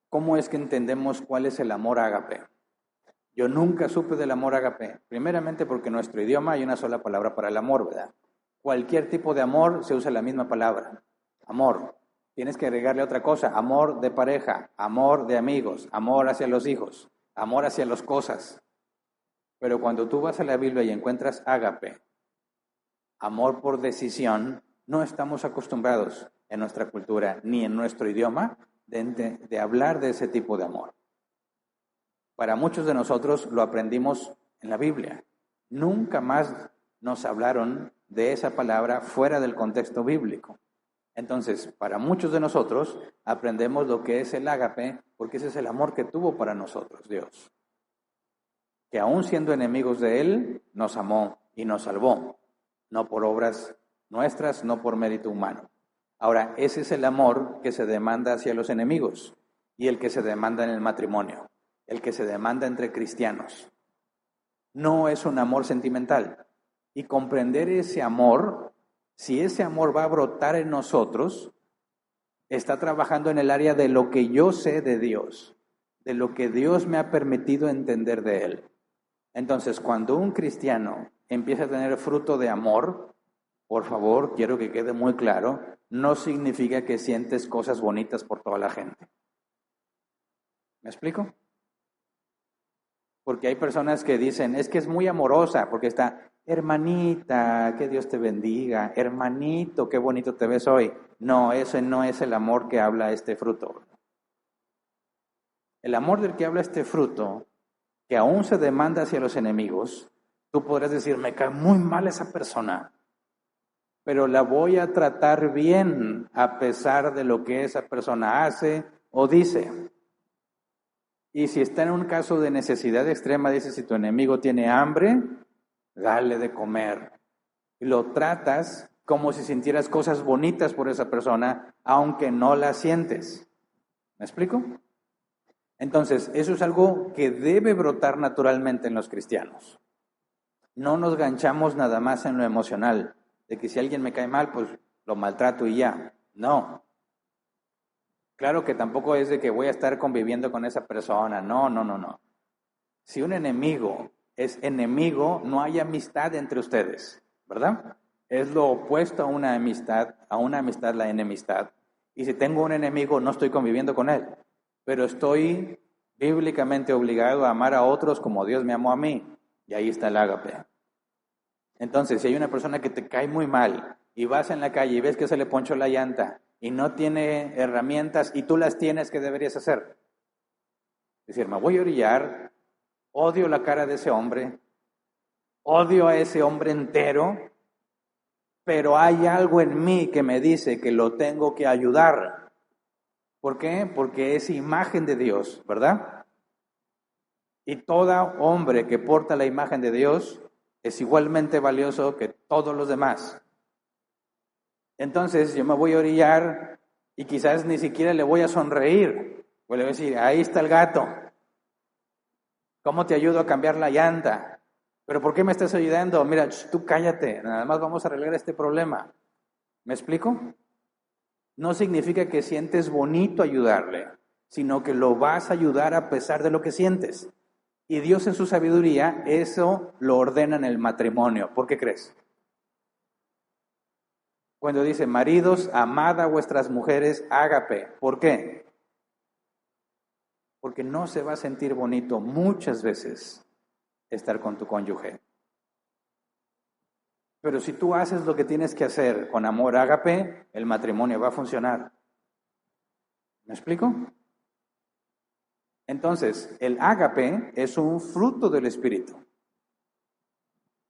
¿cómo es que entendemos cuál es el amor ágape? Yo nunca supe del amor ágape, primeramente porque en nuestro idioma hay una sola palabra para el amor, ¿verdad? Cualquier tipo de amor se usa la misma palabra, amor. Tienes que agregarle otra cosa, amor de pareja, amor de amigos, amor hacia los hijos, amor hacia las cosas. Pero cuando tú vas a la Biblia y encuentras ágape, amor por decisión, no estamos acostumbrados en nuestra cultura ni en nuestro idioma de hablar de ese tipo de amor. Para muchos de nosotros lo aprendimos en la Biblia. Nunca más nos hablaron de esa palabra fuera del contexto bíblico. Entonces, para muchos de nosotros aprendemos lo que es el ágape, porque ese es el amor que tuvo para nosotros Dios. Que aún siendo enemigos de Él, nos amó y nos salvó. No por obras nuestras, no por mérito humano. Ahora, ese es el amor que se demanda hacia los enemigos y el que se demanda en el matrimonio, el que se demanda entre cristianos. No es un amor sentimental. Y comprender ese amor, si ese amor va a brotar en nosotros, está trabajando en el área de lo que yo sé de Dios, de lo que Dios me ha permitido entender de Él. Entonces, cuando un cristiano empieza a tener fruto de amor, por favor, quiero que quede muy claro, no significa que sientes cosas bonitas por toda la gente. ¿Me explico? Porque hay personas que dicen, es que es muy amorosa, porque está, hermanita, que Dios te bendiga, hermanito, qué bonito te ves hoy. No, ese no es el amor que habla este fruto. El amor del que habla este fruto, que aún se demanda hacia los enemigos, tú podrás decir, me cae muy mal esa persona, pero la voy a tratar bien a pesar de lo que esa persona hace o dice. Y si está en un caso de necesidad extrema, dice, si tu enemigo tiene hambre, dale de comer. Y lo tratas como si sintieras cosas bonitas por esa persona, aunque no las sientes. ¿Me explico? Entonces, eso es algo que debe brotar naturalmente en los cristianos. No nos ganchamos nada más en lo emocional, de que si alguien me cae mal, pues lo maltrato y ya. No. Claro que tampoco es de que voy a estar conviviendo con esa persona. No. Si un enemigo es enemigo, no hay amistad entre ustedes, ¿verdad? Es lo opuesto a una amistad la enemistad. Y si tengo un enemigo, no estoy conviviendo con él, pero estoy bíblicamente obligado a amar a otros como Dios me amó a mí. Y ahí está el ágape. Entonces, si hay una persona que te cae muy mal y vas en la calle y ves que se le ponchó la llanta y no tiene herramientas y tú las tienes, ¿qué deberías hacer? Decir, me voy a orillar, odio la cara de ese hombre, odio a ese hombre entero, pero hay algo en mí que me dice que lo tengo que ayudar. ¿Por qué? Porque es imagen de Dios, ¿verdad? Y todo hombre que porta la imagen de Dios es igualmente valioso que todos los demás. Entonces yo me voy a orillar y quizás ni siquiera le voy a sonreír. Voy a decir, ahí está el gato. ¿Cómo te ayudo a cambiar la llanta? ¿Pero por qué me estás ayudando? Mira, tú cállate, nada más vamos a arreglar este problema. ¿Me explico? No significa que sientes bonito ayudarle, sino que lo vas a ayudar a pesar de lo que sientes. Y Dios en su sabiduría eso lo ordena en el matrimonio. ¿Por qué crees? Cuando dice, maridos, amad a vuestras mujeres, ágape. ¿Por qué? Porque no se va a sentir bonito muchas veces estar con tu cónyuge. Pero si tú haces lo que tienes que hacer con amor ágape, el matrimonio va a funcionar. ¿Me explico? Entonces, el ágape es un fruto del Espíritu.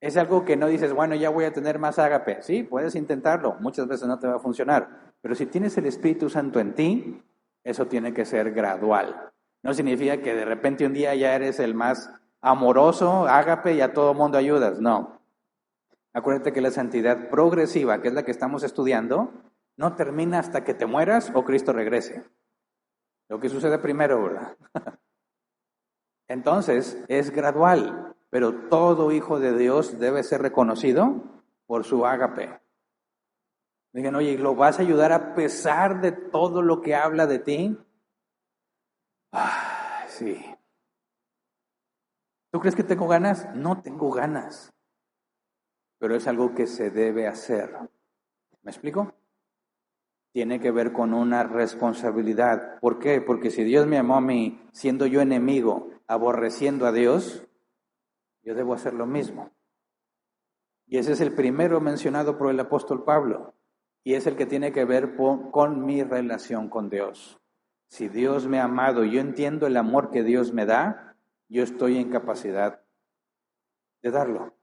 Es algo que no dices, bueno, ya voy a tener más ágape. Sí, puedes intentarlo, muchas veces no te va a funcionar. Pero si tienes el Espíritu Santo en ti, eso tiene que ser gradual. No significa que de repente un día ya eres el más amoroso, ágape y a todo mundo ayudas. No. Acuérdate que la santidad progresiva, que es la que estamos estudiando, no termina hasta que te mueras o Cristo regrese. Lo que sucede primero, ¿verdad? Entonces, es gradual, pero todo hijo de Dios debe ser reconocido por su ágape. Digan, oye, ¿lo vas a ayudar a pesar de todo lo que habla de ti? Sí. ¿Tú crees que tengo ganas? No tengo ganas. Pero es algo que se debe hacer. ¿Me explico? Tiene que ver con una responsabilidad. ¿Por qué? Porque si Dios me amó a mí, siendo yo enemigo, aborreciendo a Dios, yo debo hacer lo mismo. Y ese es el primero mencionado por el apóstol Pablo. Y es el que tiene que ver con mi relación con Dios. Si Dios me ha amado y yo entiendo el amor que Dios me da, yo estoy en capacidad de darlo.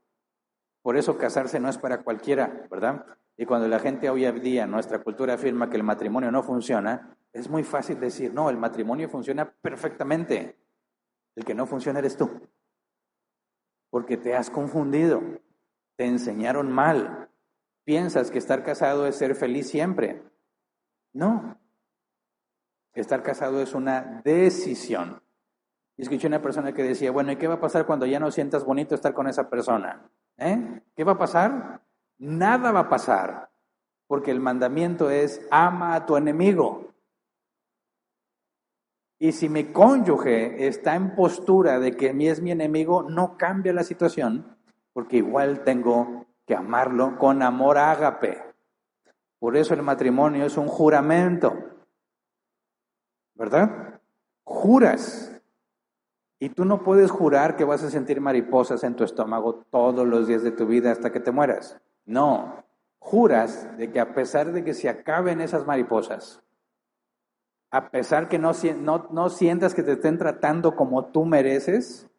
Por eso casarse no es para cualquiera, ¿verdad? Y cuando la gente hoy en día, nuestra cultura afirma que el matrimonio no funciona, es muy fácil decir, no, el matrimonio funciona perfectamente. El que no funciona eres tú. Porque te has confundido, te enseñaron mal. Piensas que estar casado es ser feliz siempre. No. Estar casado es una decisión. Y escuché una persona que decía, bueno, ¿y qué va a pasar cuando ya no sientas bonito estar con esa persona? ¿Qué va a pasar? Nada va a pasar, porque el mandamiento es ama a tu enemigo. Y si mi cónyuge está en postura de que es mi enemigo, no cambia la situación, porque igual tengo que amarlo con amor ágape. Por eso el matrimonio es un juramento, ¿verdad? Juras. Y tú no puedes jurar que vas a sentir mariposas en tu estómago todos los días de tu vida hasta que te mueras. No, juras de que a pesar de que se acaben esas mariposas, a pesar que no sientas que te estén tratando como tú mereces,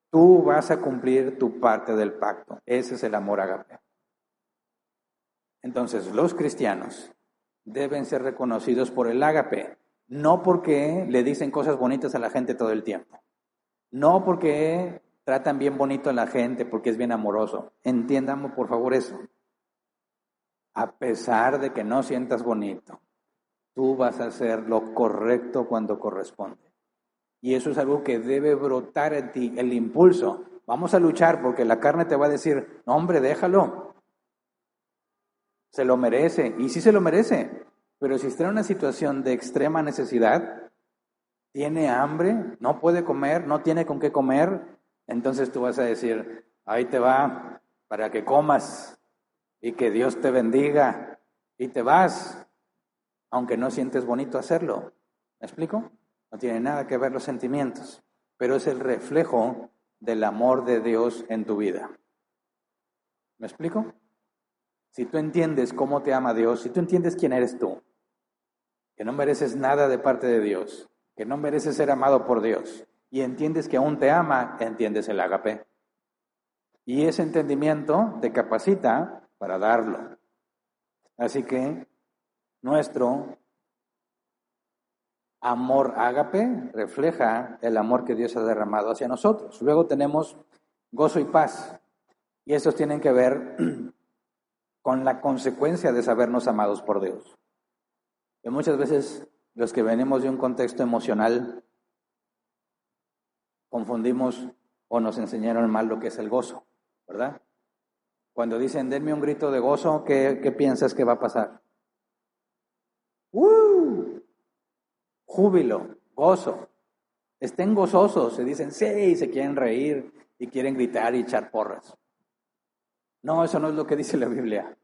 tú vas a cumplir tu parte del pacto. Ese es el amor ágape. Entonces, los cristianos deben ser reconocidos por el ágape, no porque le dicen cosas bonitas a la gente todo el tiempo, no porque tratan bien bonito a la gente, porque es bien amoroso. Entiendamos por favor eso. A pesar de que no sientas bonito, tú vas a hacer lo correcto cuando corresponde. Y eso es algo que debe brotar en ti, el impulso. Vamos a luchar porque la carne te va a decir, no hombre, déjalo. Se lo merece. Y sí se lo merece. Pero si está en una situación de extrema necesidad, tiene hambre, no puede comer, no tiene con qué comer, entonces tú vas a decir, ahí te va, para que comas y que Dios te bendiga. Y te vas, aunque no sientes bonito hacerlo. ¿Me explico? No tiene nada que ver los sentimientos, pero es el reflejo del amor de Dios en tu vida. ¿Me explico? Si tú entiendes cómo te ama Dios, si tú entiendes quién eres tú, que no mereces nada de parte de Dios, que no mereces ser amado por Dios, y entiendes que aún te ama, entiendes el ágape. Y ese entendimiento te capacita para darlo. Así que nuestro amor ágape refleja el amor que Dios ha derramado hacia nosotros. Luego tenemos gozo y paz. Y estos tienen que ver con la consecuencia de sabernos amados por Dios. Y muchas veces los que venimos de un contexto emocional confundimos o nos enseñaron mal lo que es el gozo, ¿verdad? Cuando dicen, denme un grito de gozo, ¿qué piensas que va a pasar? Júbilo, gozo. Estén gozosos, se dicen sí, se quieren reír y quieren gritar y echar porras. No, eso no es lo que dice la Biblia.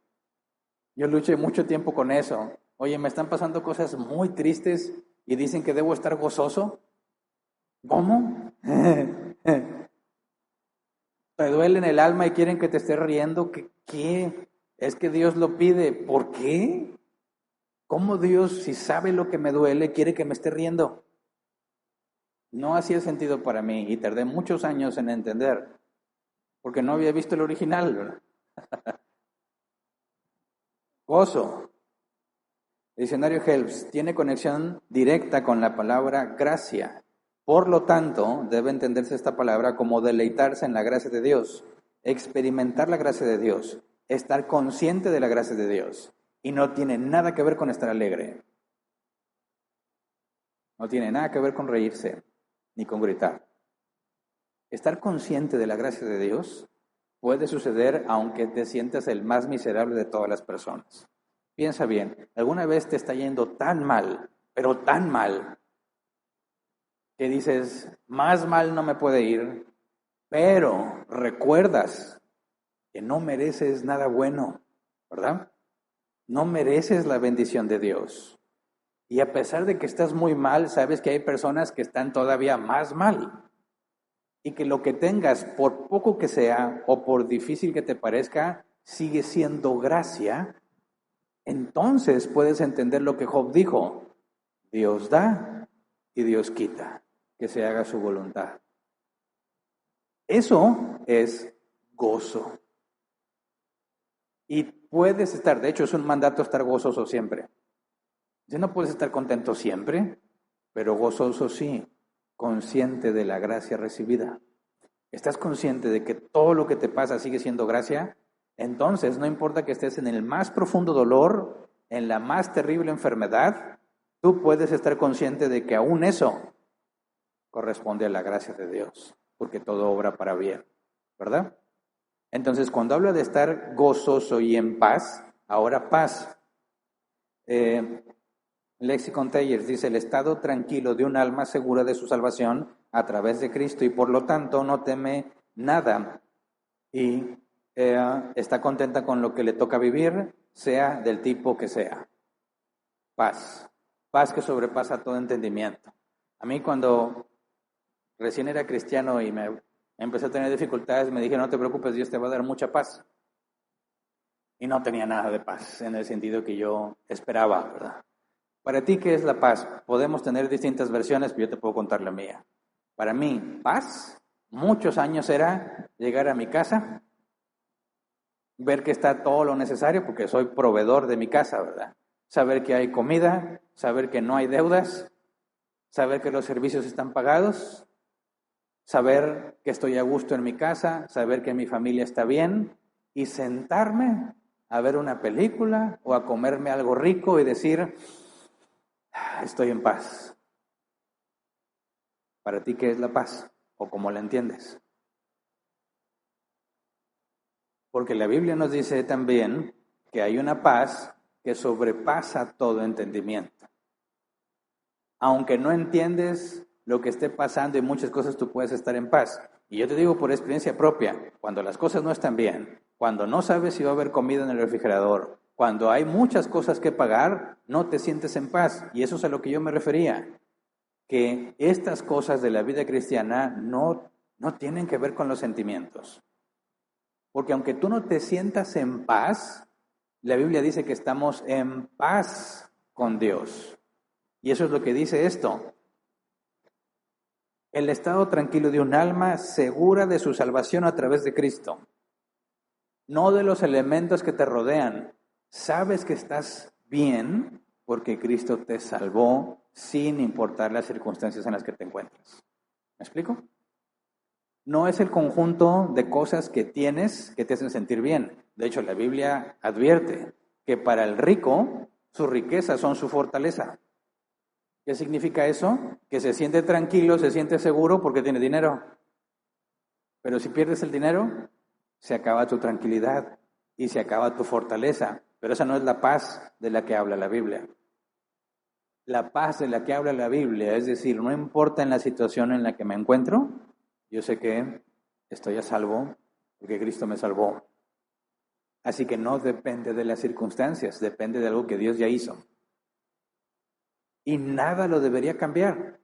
Yo luché mucho tiempo con eso. Oye, me están pasando cosas muy tristes y dicen que debo estar gozoso. ¿Cómo? ¿Te duele en el alma y quieren que te estés riendo? ¿Qué? Es que Dios lo pide. ¿Por qué? ¿Cómo Dios, si sabe lo que me duele, quiere que me esté riendo? No hacía sentido para mí y tardé muchos años en entender, porque no había visto el original, ¿verdad? Gozo. El diccionario Helps tiene conexión directa con la palabra gracia. Por lo tanto, debe entenderse esta palabra como deleitarse en la gracia de Dios, experimentar la gracia de Dios, estar consciente de la gracia de Dios. Y no tiene nada que ver con estar alegre. No tiene nada que ver con reírse, ni con gritar. Estar consciente de la gracia de Dios puede suceder aunque te sientas el más miserable de todas las personas. Piensa bien, ¿alguna vez te está yendo tan mal, pero tan mal, que dices, más mal no me puede ir, pero recuerdas que no mereces nada bueno, ¿verdad? No mereces la bendición de Dios. Y a pesar de que estás muy mal, sabes que hay personas que están todavía más mal. Y que lo que tengas, por poco que sea o por difícil que te parezca, sigue siendo gracia. Entonces puedes entender lo que Job dijo. Dios da y Dios quita. Que se haga su voluntad. Eso es gozo. Y puedes estar, de hecho es un mandato estar gozoso siempre. Ya no puedes estar contento siempre, pero gozoso sí, consciente de la gracia recibida. ¿Estás consciente de que todo lo que te pasa sigue siendo gracia? Entonces, no importa que estés en el más profundo dolor, en la más terrible enfermedad, tú puedes estar consciente de que aún eso corresponde a la gracia de Dios, porque todo obra para bien, ¿verdad? Entonces, cuando habla de estar gozoso y en paz, ahora paz. Lexicon Tellers dice, el estado tranquilo de un alma segura de su salvación a través de Cristo y por lo tanto no teme nada y está contenta con lo que le toca vivir, sea del tipo que sea. Paz, paz que sobrepasa todo entendimiento. A mí cuando recién era cristiano y me empecé a tener dificultades, me dije, no te preocupes, Dios te va a dar mucha paz. Y no tenía nada de paz en el sentido que yo esperaba, ¿verdad? Para ti, ¿qué es la paz? Podemos tener distintas versiones, pero yo te puedo contar la mía. Para mí, paz, muchos años era llegar a mi casa, ver que está todo lo necesario, porque soy proveedor de mi casa, ¿verdad? Saber que hay comida, saber que no hay deudas, saber que los servicios están pagados, saber que estoy a gusto en mi casa, saber que mi familia está bien y sentarme a ver una película o a comerme algo rico y decir, estoy en paz. ¿Para ti qué es la paz? ¿O cómo la entiendes? Porque la Biblia nos dice también que hay una paz que sobrepasa todo entendimiento. Aunque no entiendes lo que esté pasando y muchas cosas, tú puedes estar en paz. Y yo te digo por experiencia propia, cuando las cosas no están bien, cuando no sabes si va a haber comida en el refrigerador, cuando hay muchas cosas que pagar, no te sientes en paz. Y eso es a lo que yo me refería, que estas cosas de la vida cristiana no tienen que ver con los sentimientos. Porque aunque tú no te sientas en paz, la Biblia dice que estamos en paz con Dios. Y eso es lo que dice esto. El estado tranquilo de un alma segura de su salvación a través de Cristo. No de los elementos que te rodean. Sabes que estás bien porque Cristo te salvó sin importar las circunstancias en las que te encuentras. ¿Me explico? No es el conjunto de cosas que tienes que te hacen sentir bien. De hecho, la Biblia advierte que para el rico, sus riquezas son su fortaleza. ¿Qué significa eso? Que se siente tranquilo, se siente seguro porque tiene dinero. Pero si pierdes el dinero, se acaba tu tranquilidad y se acaba tu fortaleza. Pero esa no es la paz de la que habla la Biblia. La paz de la que habla la Biblia, es decir, no importa en la situación en la que me encuentro, yo sé que estoy a salvo porque Cristo me salvó. Así que no depende de las circunstancias, depende de algo que Dios ya hizo. Y nada lo debería cambiar.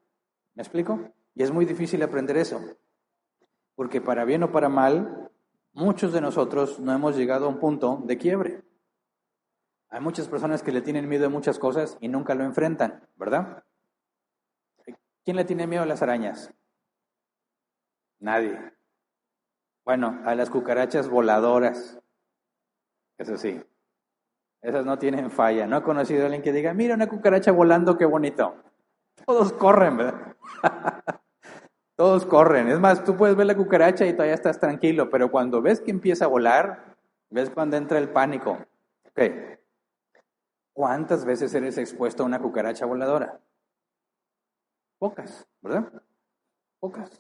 ¿Me explico? Y es muy difícil aprender eso. Porque para bien o para mal, muchos de nosotros no hemos llegado a un punto de quiebre. Hay muchas personas que le tienen miedo a muchas cosas y nunca lo enfrentan, ¿verdad? ¿Quién le tiene miedo a las arañas? Nadie. Bueno, a las cucarachas voladoras. Eso sí. Esas no tienen falla. No he conocido a alguien que diga, mira una cucaracha volando, qué bonito. Todos corren, ¿verdad? Todos corren. Es más, tú puedes ver la cucaracha y todavía estás tranquilo, pero cuando ves que empieza a volar, ves cuando entra el pánico. Ok. ¿Cuántas veces eres expuesto a una cucaracha voladora? Pocas, ¿verdad? Pocas.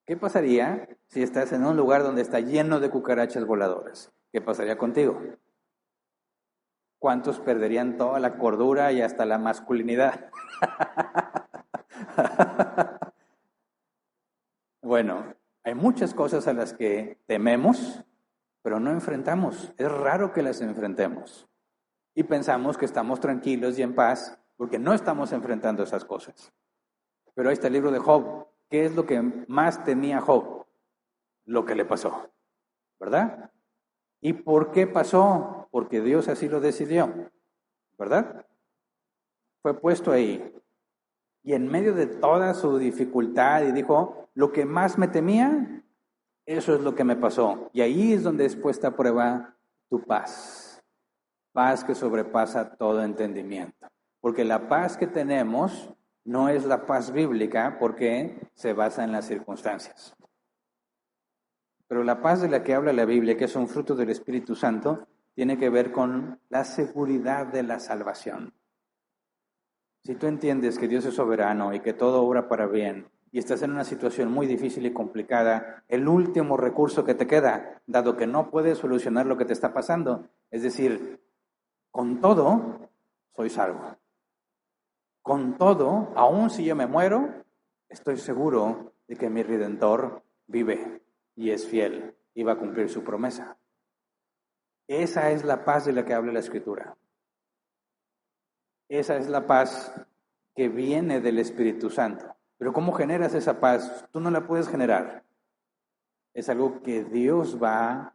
¿Qué pasaría si estás en un lugar donde está lleno de cucarachas voladoras? ¿Qué pasaría contigo? ¿Cuántos perderían toda la cordura y hasta la masculinidad? Bueno, hay muchas cosas a las que tememos, pero no enfrentamos. Es raro que las enfrentemos. Y pensamos que estamos tranquilos y en paz porque no estamos enfrentando esas cosas. Pero ahí está el libro de Job. ¿Qué es lo que más temía Job? Lo que le pasó, ¿verdad? ¿Y por qué pasó? Porque Dios así lo decidió, ¿verdad? Fue puesto ahí. Y en medio de toda su dificultad, y dijo, lo que más me temía, eso es lo que me pasó. Y ahí es donde es puesta a prueba tu paz. Paz que sobrepasa todo entendimiento. Porque la paz que tenemos no es la paz bíblica porque se basa en las circunstancias. Pero la paz de la que habla la Biblia, que es un fruto del Espíritu Santo, tiene que ver con la seguridad de la salvación. Si tú entiendes que Dios es soberano y que todo obra para bien, y estás en una situación muy difícil y complicada, el último recurso que te queda, dado que no puedes solucionar lo que te está pasando, es decir, con todo, soy salvo. Con todo, aun si yo me muero, estoy seguro de que mi Redentor vive y es fiel y va a cumplir su promesa. Esa es la paz de la que habla la Escritura. Esa es la paz que viene del Espíritu Santo. Pero ¿cómo generas esa paz? Tú no la puedes generar. Es algo que Dios va a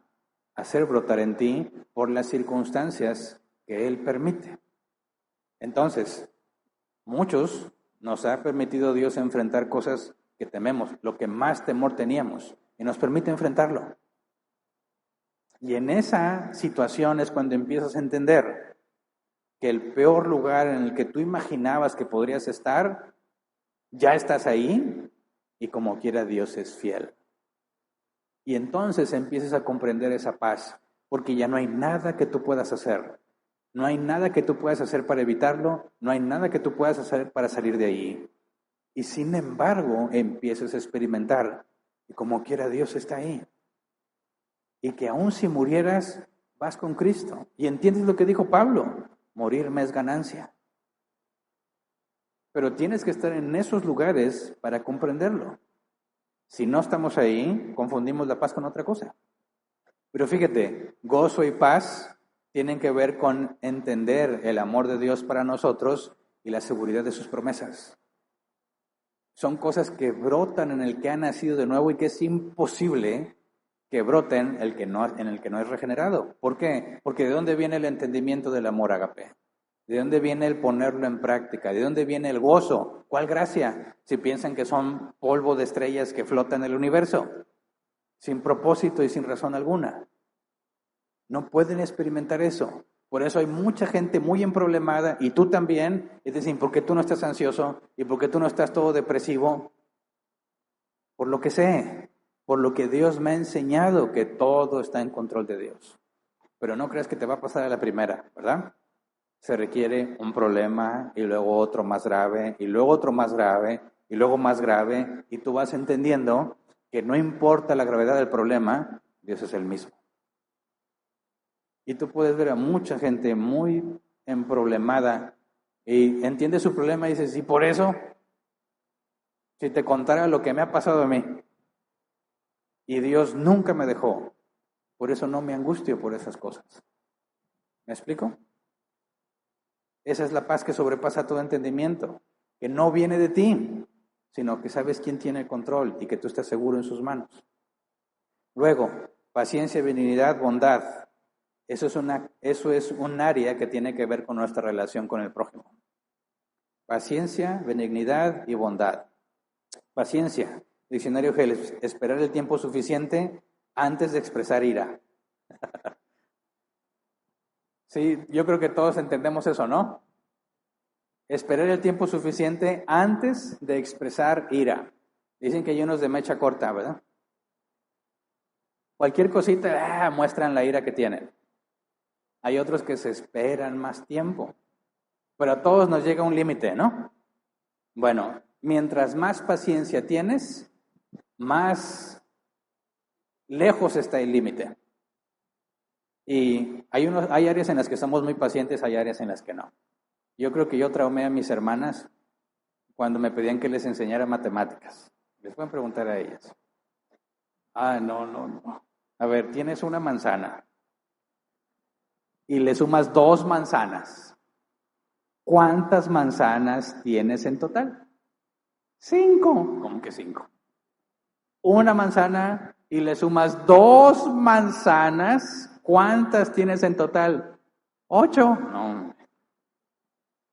hacer brotar en ti por las circunstancias que Él permite. Entonces, muchos nos ha permitido Dios enfrentar cosas que tememos, lo que más temor teníamos, y nos permite enfrentarlo. Y en esa situación es cuando empiezas a entender que el peor lugar en el que tú imaginabas que podrías estar, ya estás ahí, y como quiera Dios es fiel. Y entonces empiezas a comprender esa paz, porque ya no hay nada que tú puedas hacer. No hay nada que tú puedas hacer para evitarlo, no hay nada que tú puedas hacer para salir de ahí. Y sin embargo, empiezas a experimentar que como quiera Dios está ahí. Y que aun si murieras, vas con Cristo. Y entiendes lo que dijo Pablo, morirme es ganancia. Pero tienes que estar en esos lugares para comprenderlo. Si no estamos ahí, confundimos la paz con otra cosa. Pero fíjate, gozo y paz tienen que ver con entender el amor de Dios para nosotros y la seguridad de sus promesas. Son cosas que brotan en el que ha nacido de nuevo y que es imposible que broten en el que no es regenerado. ¿Por qué? Porque ¿de dónde viene el entendimiento del amor ágape? ¿De dónde viene el ponerlo en práctica? ¿De dónde viene el gozo? ¿Cuál gracia? Si piensan que son polvo de estrellas que flotan en el universo, sin propósito y sin razón alguna. No pueden experimentar eso. Por eso hay mucha gente muy emproblemada, y tú también, es decir, ¿por qué tú no estás ansioso? ¿Y por qué tú no estás todo depresivo? Por lo que sé, por lo que Dios me ha enseñado, que todo está en control de Dios. Pero no creas que te va a pasar a la primera, ¿verdad? Se requiere un problema, y luego otro más grave, y luego otro más grave, y luego más grave, y tú vas entendiendo que no importa la gravedad del problema, Dios es el mismo. Y tú puedes ver a mucha gente muy emproblemada y entiende su problema y dices, ¿y por eso? Si te contara lo que me ha pasado a mí. Y Dios nunca me dejó. Por eso no me angustio por esas cosas. ¿Me explico? Esa es la paz que sobrepasa todo entendimiento. Que no viene de ti, sino que sabes quién tiene el control y que tú estás seguro en sus manos. Luego, paciencia, benignidad, bondad. Eso es un área que tiene que ver con nuestra relación con el prójimo. Paciencia, benignidad y bondad. Paciencia, diccionario Hales, esperar el tiempo suficiente antes de expresar ira. Sí, yo creo que todos entendemos eso, ¿no? Esperar el tiempo suficiente antes de expresar ira. Dicen que hay unos de mecha corta, ¿verdad? Cualquier cosita, muestran la ira que tienen. Hay otros que se esperan más tiempo. Pero a todos nos llega un límite, ¿no? Bueno, mientras más paciencia tienes, más lejos está el límite. Y hay áreas en las que somos muy pacientes, hay áreas en las que no. Yo creo que yo traumé a mis hermanas cuando me pedían que les enseñara matemáticas. Les pueden preguntar a ellas. No. A ver, tienes una manzana y le sumas 2 manzanas. ¿Cuántas manzanas tienes en total? 5. ¿Cómo que 5? Una manzana y le sumas 2 manzanas. ¿Cuántas tienes en total? 8. No.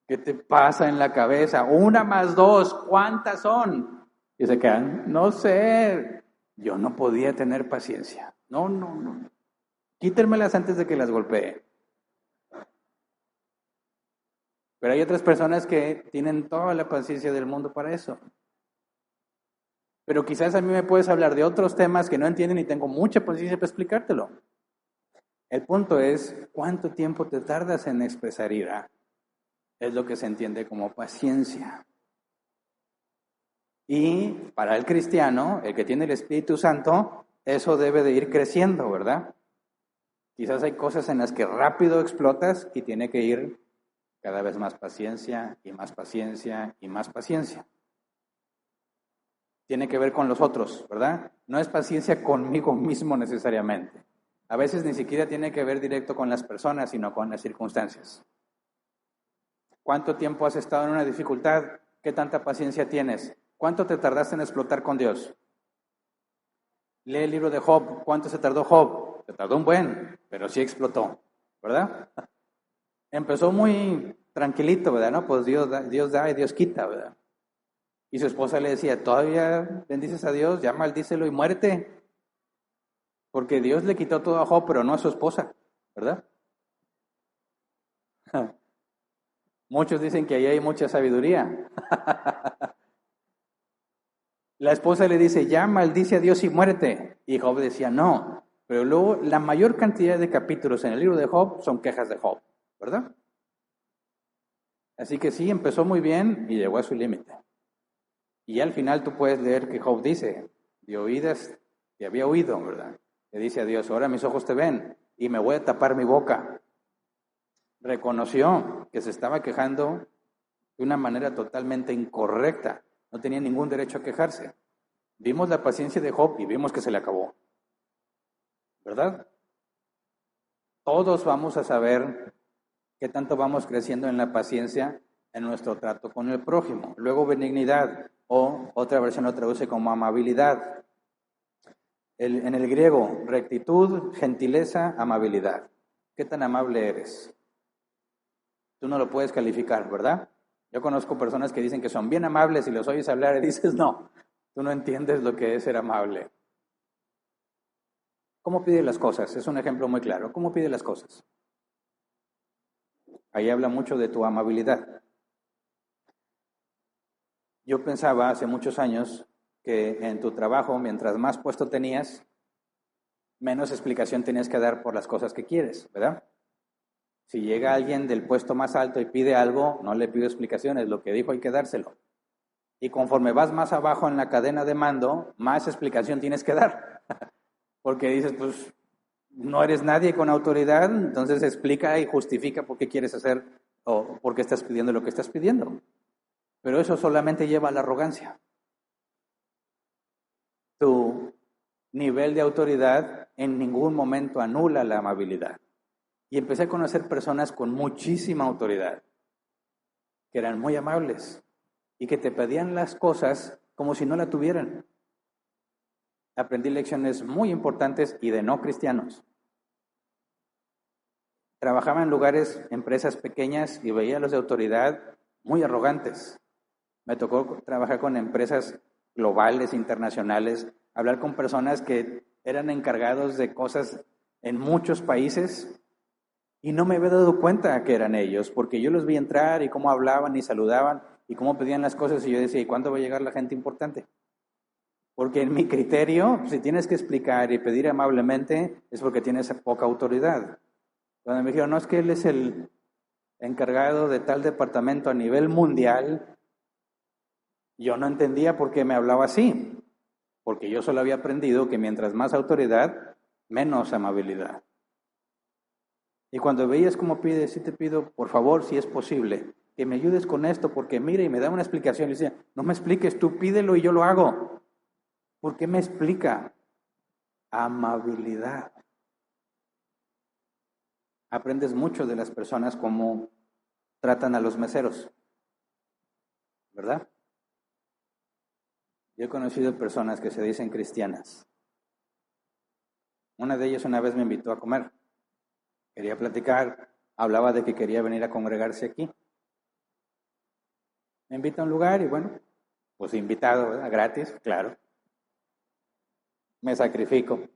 ¿Qué te pasa en la cabeza? 1 más 2, ¿cuántas son? Y se quedan, no sé. Yo no podía tener paciencia. No. Quítenmelas antes de que las golpee. Pero hay otras personas que tienen toda la paciencia del mundo para eso. Pero quizás a mí me puedes hablar de otros temas que no entienden y tengo mucha paciencia para explicártelo. El punto es, ¿cuánto tiempo te tardas en expresar ira? Es lo que se entiende como paciencia. Y para el cristiano, el que tiene el Espíritu Santo, eso debe de ir creciendo, ¿verdad? Quizás hay cosas en las que rápido explotas y tiene que ir Cada vez más paciencia y más paciencia y más paciencia. Tiene que ver con los otros, ¿verdad? No es paciencia conmigo mismo necesariamente. A veces ni siquiera tiene que ver directo con las personas, sino con las circunstancias. ¿Cuánto tiempo has estado en una dificultad? ¿Qué tanta paciencia tienes? ¿Cuánto te tardaste en explotar con Dios? Lee el libro de Job. ¿Cuánto se tardó Job? Se tardó un buen, pero sí explotó, ¿verdad? Empezó muy tranquilito, ¿verdad? No, pues Dios da y Dios quita, ¿verdad? Y su esposa le decía, ¿todavía bendices a Dios? Ya maldícelo y muérete. Porque Dios le quitó todo a Job, pero no a su esposa, ¿verdad? Muchos dicen que ahí hay mucha sabiduría. La esposa le dice, ya maldice a Dios y muérete. Y Job decía, no. Pero luego la mayor cantidad de capítulos en el libro de Job son quejas de Job, ¿verdad? Así que sí, empezó muy bien y llegó a su límite. Y al final tú puedes leer que Job dice, de oídas te había oído, ¿verdad? Le dice a Dios, ahora mis ojos te ven y me voy a tapar mi boca. Reconoció que se estaba quejando de una manera totalmente incorrecta. No tenía ningún derecho a quejarse. Vimos la paciencia de Job y vimos que se le acabó. ¿Verdad? Todos vamos a saber qué tanto vamos creciendo en la paciencia en nuestro trato con el prójimo. Luego benignidad, o otra versión lo traduce como amabilidad. En el griego, rectitud, gentileza, amabilidad. ¿Qué tan amable eres? Tú no lo puedes calificar, ¿verdad? Yo conozco personas que dicen que son bien amables y los oyes hablar y dices, no, tú no entiendes lo que es ser amable. ¿Cómo pide las cosas? Es un ejemplo muy claro. ¿Cómo pide las cosas? Ahí habla mucho de tu amabilidad. Yo pensaba hace muchos años que en tu trabajo, mientras más puesto tenías, menos explicación tenías que dar por las cosas que quieres, ¿verdad? Si llega alguien del puesto más alto y pide algo, no le pido explicaciones, lo que dijo hay que dárselo. Y conforme vas más abajo en la cadena de mando, más explicación tienes que dar. Porque dices, pues, no eres nadie con autoridad, entonces explica y justifica por qué quieres hacer o por qué estás pidiendo lo que estás pidiendo. Pero eso solamente lleva a la arrogancia. Tu nivel de autoridad en ningún momento anula la amabilidad. Y empecé a conocer personas con muchísima autoridad, que eran muy amables y que te pedían las cosas como si no la tuvieran. Aprendí lecciones muy importantes y de no cristianos. Trabajaba en lugares, empresas pequeñas y veía a los de autoridad muy arrogantes. Me tocó trabajar con empresas globales, internacionales, hablar con personas que eran encargados de cosas en muchos países y no me había dado cuenta que eran ellos, porque yo los vi entrar y cómo hablaban y saludaban y cómo pedían las cosas y yo decía, ¿y cuándo va a llegar la gente importante? Porque en mi criterio, si tienes que explicar y pedir amablemente, es porque tienes poca autoridad. Cuando me dijeron, no, es que él es el encargado de tal departamento a nivel mundial, yo no entendía por qué me hablaba así, porque yo solo había aprendido que mientras más autoridad, menos amabilidad. Y cuando veías cómo pide, sí te pido, por favor, si es posible, que me ayudes con esto, porque mira, y me da una explicación, y decía, no me expliques, tú pídelo y yo lo hago. ¿Por qué me explica? Amabilidad. Aprendes mucho de las personas cómo tratan a los meseros, ¿verdad? Yo he conocido personas que se dicen cristianas. Una de ellas una vez me invitó a comer. Quería platicar, hablaba de que quería venir a congregarse aquí. Me invita a un lugar y bueno, pues invitado, ¿verdad? Gratis, claro. Me sacrifico.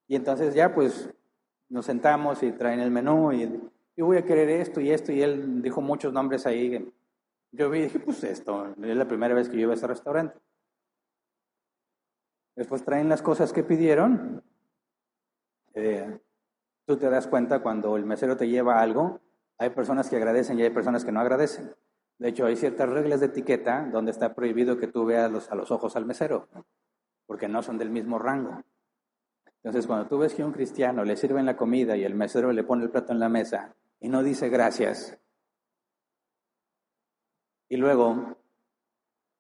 Y entonces ya pues nos sentamos y traen el menú y yo voy a querer esto y esto y él dijo muchos nombres ahí. Yo vi y dije, pues esto, es la primera vez que yo iba a ese restaurante. Después traen las cosas que pidieron. Tú te das cuenta cuando el mesero te lleva algo, hay personas que agradecen y hay personas que no agradecen. De hecho, hay ciertas reglas de etiqueta donde está prohibido que tú veas a los ojos al mesero, porque no son del mismo rango. Entonces, cuando tú ves que a un cristiano le sirven la comida y el mesero le pone el plato en la mesa y no dice gracias, Y luego,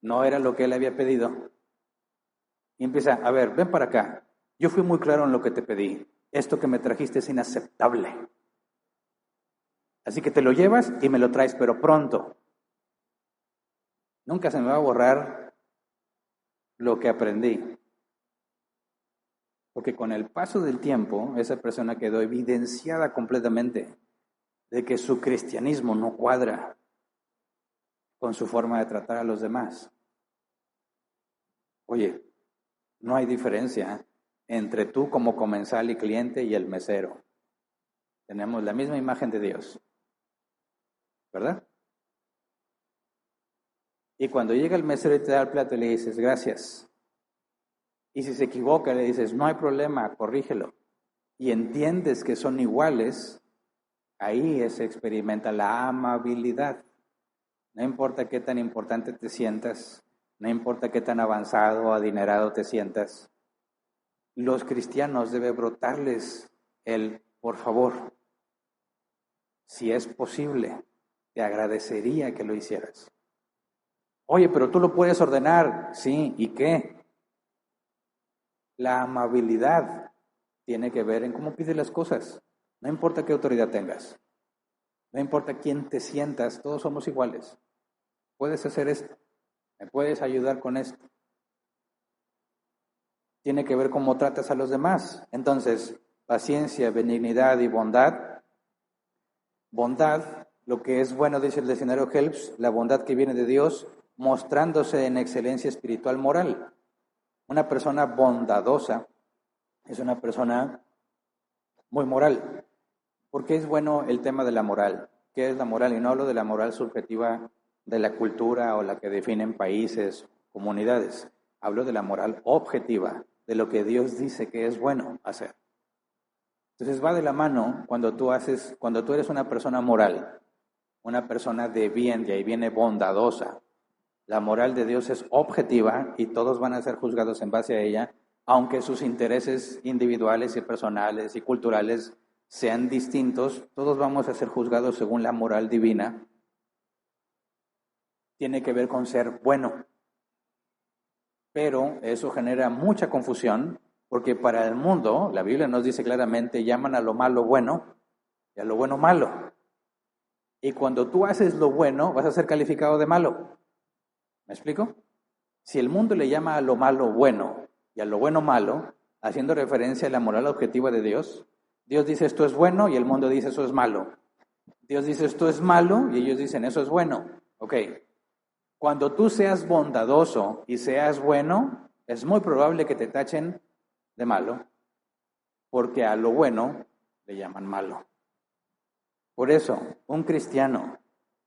no era lo que él había pedido. Y empieza, a ver, ven para acá. Yo fui muy claro en lo que te pedí. Esto que me trajiste es inaceptable. Así que te lo llevas y me lo traes, pero pronto. Nunca se me va a borrar lo que aprendí. Porque con el paso del tiempo, esa persona quedó evidenciada completamente de que su cristianismo no cuadra con su forma de tratar a los demás. Oye, no hay diferencia entre tú como comensal y cliente y el mesero. Tenemos la misma imagen de Dios, ¿verdad? Y cuando llega el mesero y te da el plato, le dices, gracias. Y si se equivoca, le dices, no hay problema, corrígelo. Y entiendes que son iguales, ahí se experimenta la amabilidad. No importa qué tan importante te sientas, no importa qué tan avanzado o adinerado te sientas, los cristianos debe brotarles el por favor. Si es posible, te agradecería que lo hicieras. Oye, pero tú lo puedes ordenar. Sí, ¿y qué? La amabilidad tiene que ver en cómo pides las cosas. No importa qué autoridad tengas. No importa quién te sientas, todos somos iguales. Puedes hacer esto. ¿Me puedes ayudar con esto? Tiene que ver cómo tratas a los demás. Entonces, paciencia, benignidad y bondad. Bondad, lo que es bueno, dice el diccionario Helps, la bondad que viene de Dios, mostrándose en excelencia espiritual moral. Una persona bondadosa es una persona muy moral. ¿Por qué es bueno el tema de la moral? ¿Qué es la moral? Y no hablo de la moral subjetiva de la cultura o la que definen países, comunidades. Hablo de la moral objetiva, de lo que Dios dice que es bueno hacer. Entonces va de la mano cuando tú eres una persona moral, una persona de bien, de ahí viene bondadosa. La moral de Dios es objetiva y todos van a ser juzgados en base a ella, aunque sus intereses individuales y personales y culturales sean distintos, todos vamos a ser juzgados según la moral divina. Tiene que ver con ser bueno. Pero eso genera mucha confusión, porque para el mundo, la Biblia nos dice claramente, llaman a lo malo bueno y a lo bueno malo. Y cuando tú haces lo bueno, vas a ser calificado de malo. ¿Me explico? Si el mundo le llama a lo malo bueno y a lo bueno malo, haciendo referencia a la moral objetiva de Dios, Dios dice esto es bueno y el mundo dice eso es malo. Dios dice esto es malo y ellos dicen eso es bueno. Ok. Cuando tú seas bondadoso y seas bueno, es muy probable que te tachen de malo, porque a lo bueno le llaman malo. Por eso, un cristiano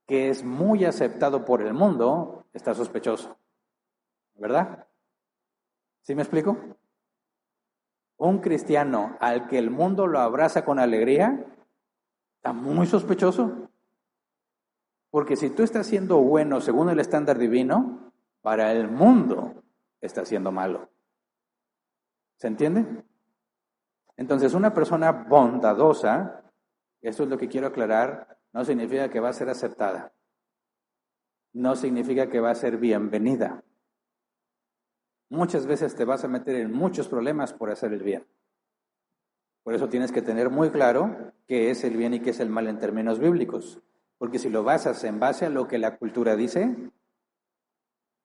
que es muy aceptado por el mundo está sospechoso, ¿verdad? ¿Sí me explico? Un cristiano al que el mundo lo abraza con alegría está muy sospechoso. Porque si tú estás siendo bueno según el estándar divino, para el mundo estás siendo malo. ¿Se entiende? Entonces, una persona bondadosa, esto es lo que quiero aclarar, no significa que va a ser aceptada. No significa que va a ser bienvenida. Muchas veces te vas a meter en muchos problemas por hacer el bien. Por eso tienes que tener muy claro qué es el bien y qué es el mal en términos bíblicos. Porque si lo basas en base a lo que la cultura dice,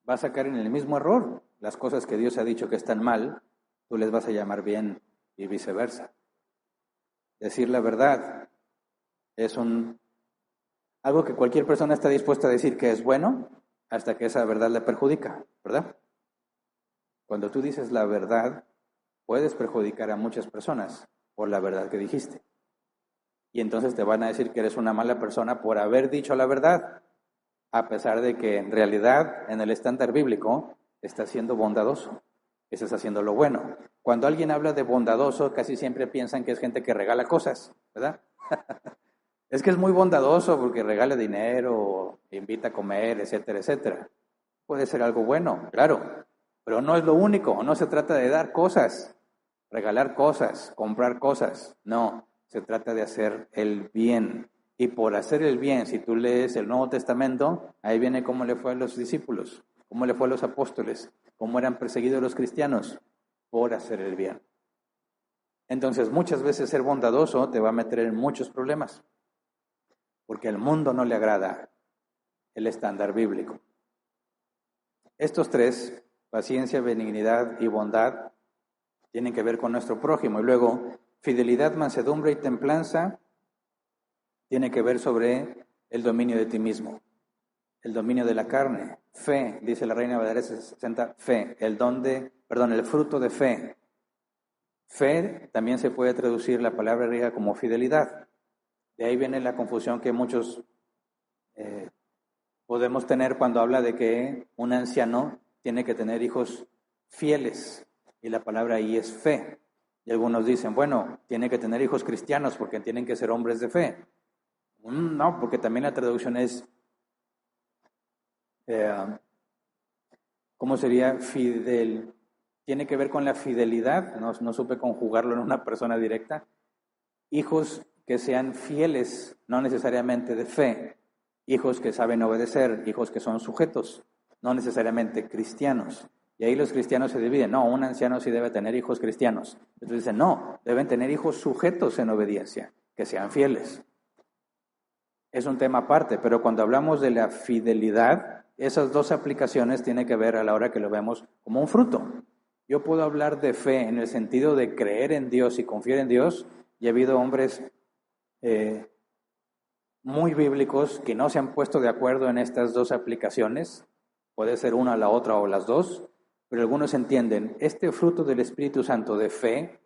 vas a caer en el mismo error. Las cosas que Dios ha dicho que están mal, tú les vas a llamar bien y viceversa. Decir la verdad es algo que cualquier persona está dispuesta a decir que es bueno hasta que esa verdad le perjudica, ¿verdad? Cuando tú dices la verdad, puedes perjudicar a muchas personas por la verdad que dijiste. Y entonces te van a decir que eres una mala persona por haber dicho la verdad, a pesar de que en realidad, en el estándar bíblico, estás siendo bondadoso, estás haciendo lo bueno. Cuando alguien habla de bondadoso, casi siempre piensan que es gente que regala cosas, ¿verdad? Es que es muy bondadoso porque regala dinero, invita a comer, etcétera, etcétera. Puede ser algo bueno, claro, pero no es lo único. No se trata de dar cosas, regalar cosas, comprar cosas, no. Se trata de hacer el bien. Y por hacer el bien, si tú lees el Nuevo Testamento, ahí viene cómo le fue a los discípulos, cómo le fue a los apóstoles, cómo eran perseguidos los cristianos, por hacer el bien. Entonces, muchas veces ser bondadoso te va a meter en muchos problemas, porque al mundo no le agrada el estándar bíblico. Estos tres, paciencia, benignidad y bondad, tienen que ver con nuestro prójimo. Y luego, fidelidad, mansedumbre y templanza, tiene que ver sobre el dominio de ti mismo, el dominio de la carne. Fe, dice la Reina Valera 60, fe, el fruto de fe. Fe también se puede traducir la palabra griega como fidelidad. De ahí viene la confusión que muchos podemos tener cuando habla de que un anciano tiene que tener hijos fieles. Y la palabra ahí es fe. Y algunos dicen, bueno, tiene que tener hijos cristianos porque tienen que ser hombres de fe. No, porque también la traducción es, ¿cómo sería? Fidel. Tiene que ver con la fidelidad, no supe conjugarlo en una persona directa. Hijos que sean fieles, no necesariamente de fe. Hijos que saben obedecer, hijos que son sujetos, no necesariamente cristianos. Y ahí los cristianos se dividen. No, un anciano sí debe tener hijos cristianos. Entonces dicen, no, deben tener hijos sujetos en obediencia, que sean fieles. Es un tema aparte, pero cuando hablamos de la fidelidad, esas dos aplicaciones tienen que ver a la hora que lo vemos como un fruto. Yo puedo hablar de fe en el sentido de creer en Dios y confiar en Dios, y ha habido hombres muy bíblicos que no se han puesto de acuerdo en estas dos aplicaciones, puede ser una, la otra o las dos, pero algunos entienden, este fruto del Espíritu Santo de fe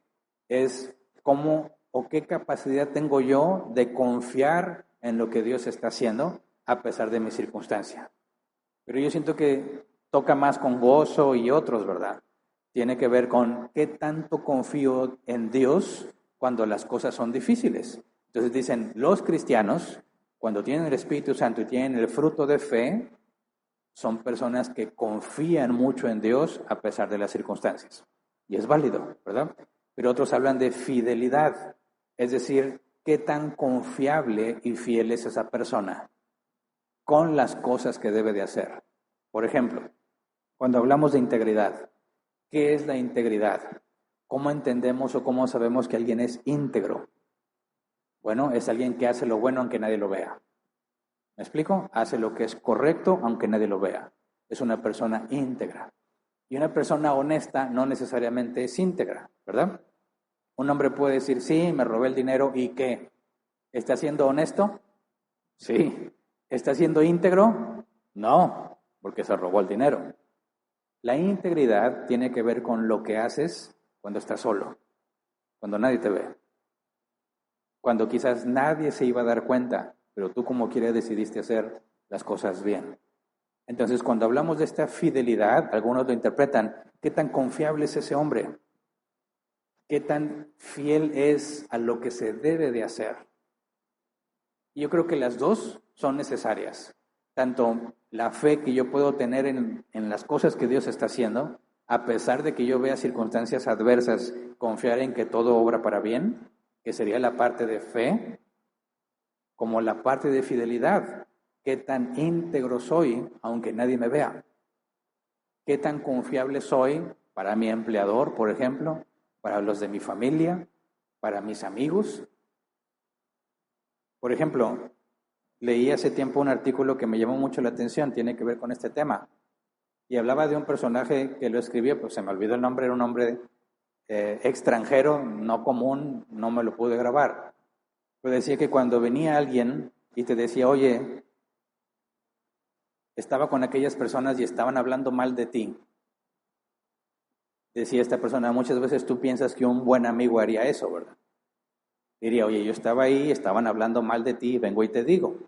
es cómo o qué capacidad tengo yo de confiar en lo que Dios está haciendo a pesar de mi circunstancia. Pero yo siento que toca más con gozo y otros, ¿verdad? Tiene que ver con qué tanto confío en Dios cuando las cosas son difíciles. Entonces dicen, los cristianos, cuando tienen el Espíritu Santo y tienen el fruto de fe, son personas que confían mucho en Dios a pesar de las circunstancias. Y es válido, ¿verdad? Pero otros hablan de fidelidad, es decir, qué tan confiable y fiel es esa persona con las cosas que debe de hacer. Por ejemplo, cuando hablamos de integridad, ¿qué es la integridad? ¿Cómo entendemos o cómo sabemos que alguien es íntegro? Bueno, es alguien que hace lo bueno aunque nadie lo vea. ¿Me explico? Hace lo que es correcto aunque nadie lo vea. Es una persona íntegra. Y una persona honesta no necesariamente es íntegra, ¿verdad? Un hombre puede decir, sí, me robé el dinero, ¿y qué? ¿Está siendo honesto? Sí. ¿Está siendo íntegro? No, porque se robó el dinero. La integridad tiene que ver con lo que haces cuando estás solo, cuando nadie te ve, cuando quizás nadie se iba a dar cuenta, pero tú como quieres decidiste hacer las cosas bien. Entonces, cuando hablamos de esta fidelidad, algunos lo interpretan, ¿qué tan confiable es ese hombre? ¿Qué tan fiel es a lo que se debe de hacer? Yo creo que las dos son necesarias. Tanto la fe que yo puedo tener en las cosas que Dios está haciendo, a pesar de que yo vea circunstancias adversas, confiar en que todo obra para bien, que sería la parte de fe, como la parte de fidelidad. ¿Qué tan íntegro soy aunque nadie me vea? ¿Qué tan confiable soy para mi empleador, por ejemplo, para los de mi familia, para mis amigos? Por ejemplo, leí hace tiempo un artículo que me llamó mucho la atención, tiene que ver con este tema, y hablaba de un personaje que lo escribió, pues se me olvidó el nombre, era un hombre extranjero, no común, no me lo pude grabar, pero decía que cuando venía alguien y te decía, oye, estaba con aquellas personas y estaban hablando mal de ti, decía esta persona, muchas veces tú piensas que un buen amigo haría eso, ¿verdad? Diría, oye, yo estaba ahí, estaban hablando mal de ti, vengo y te digo.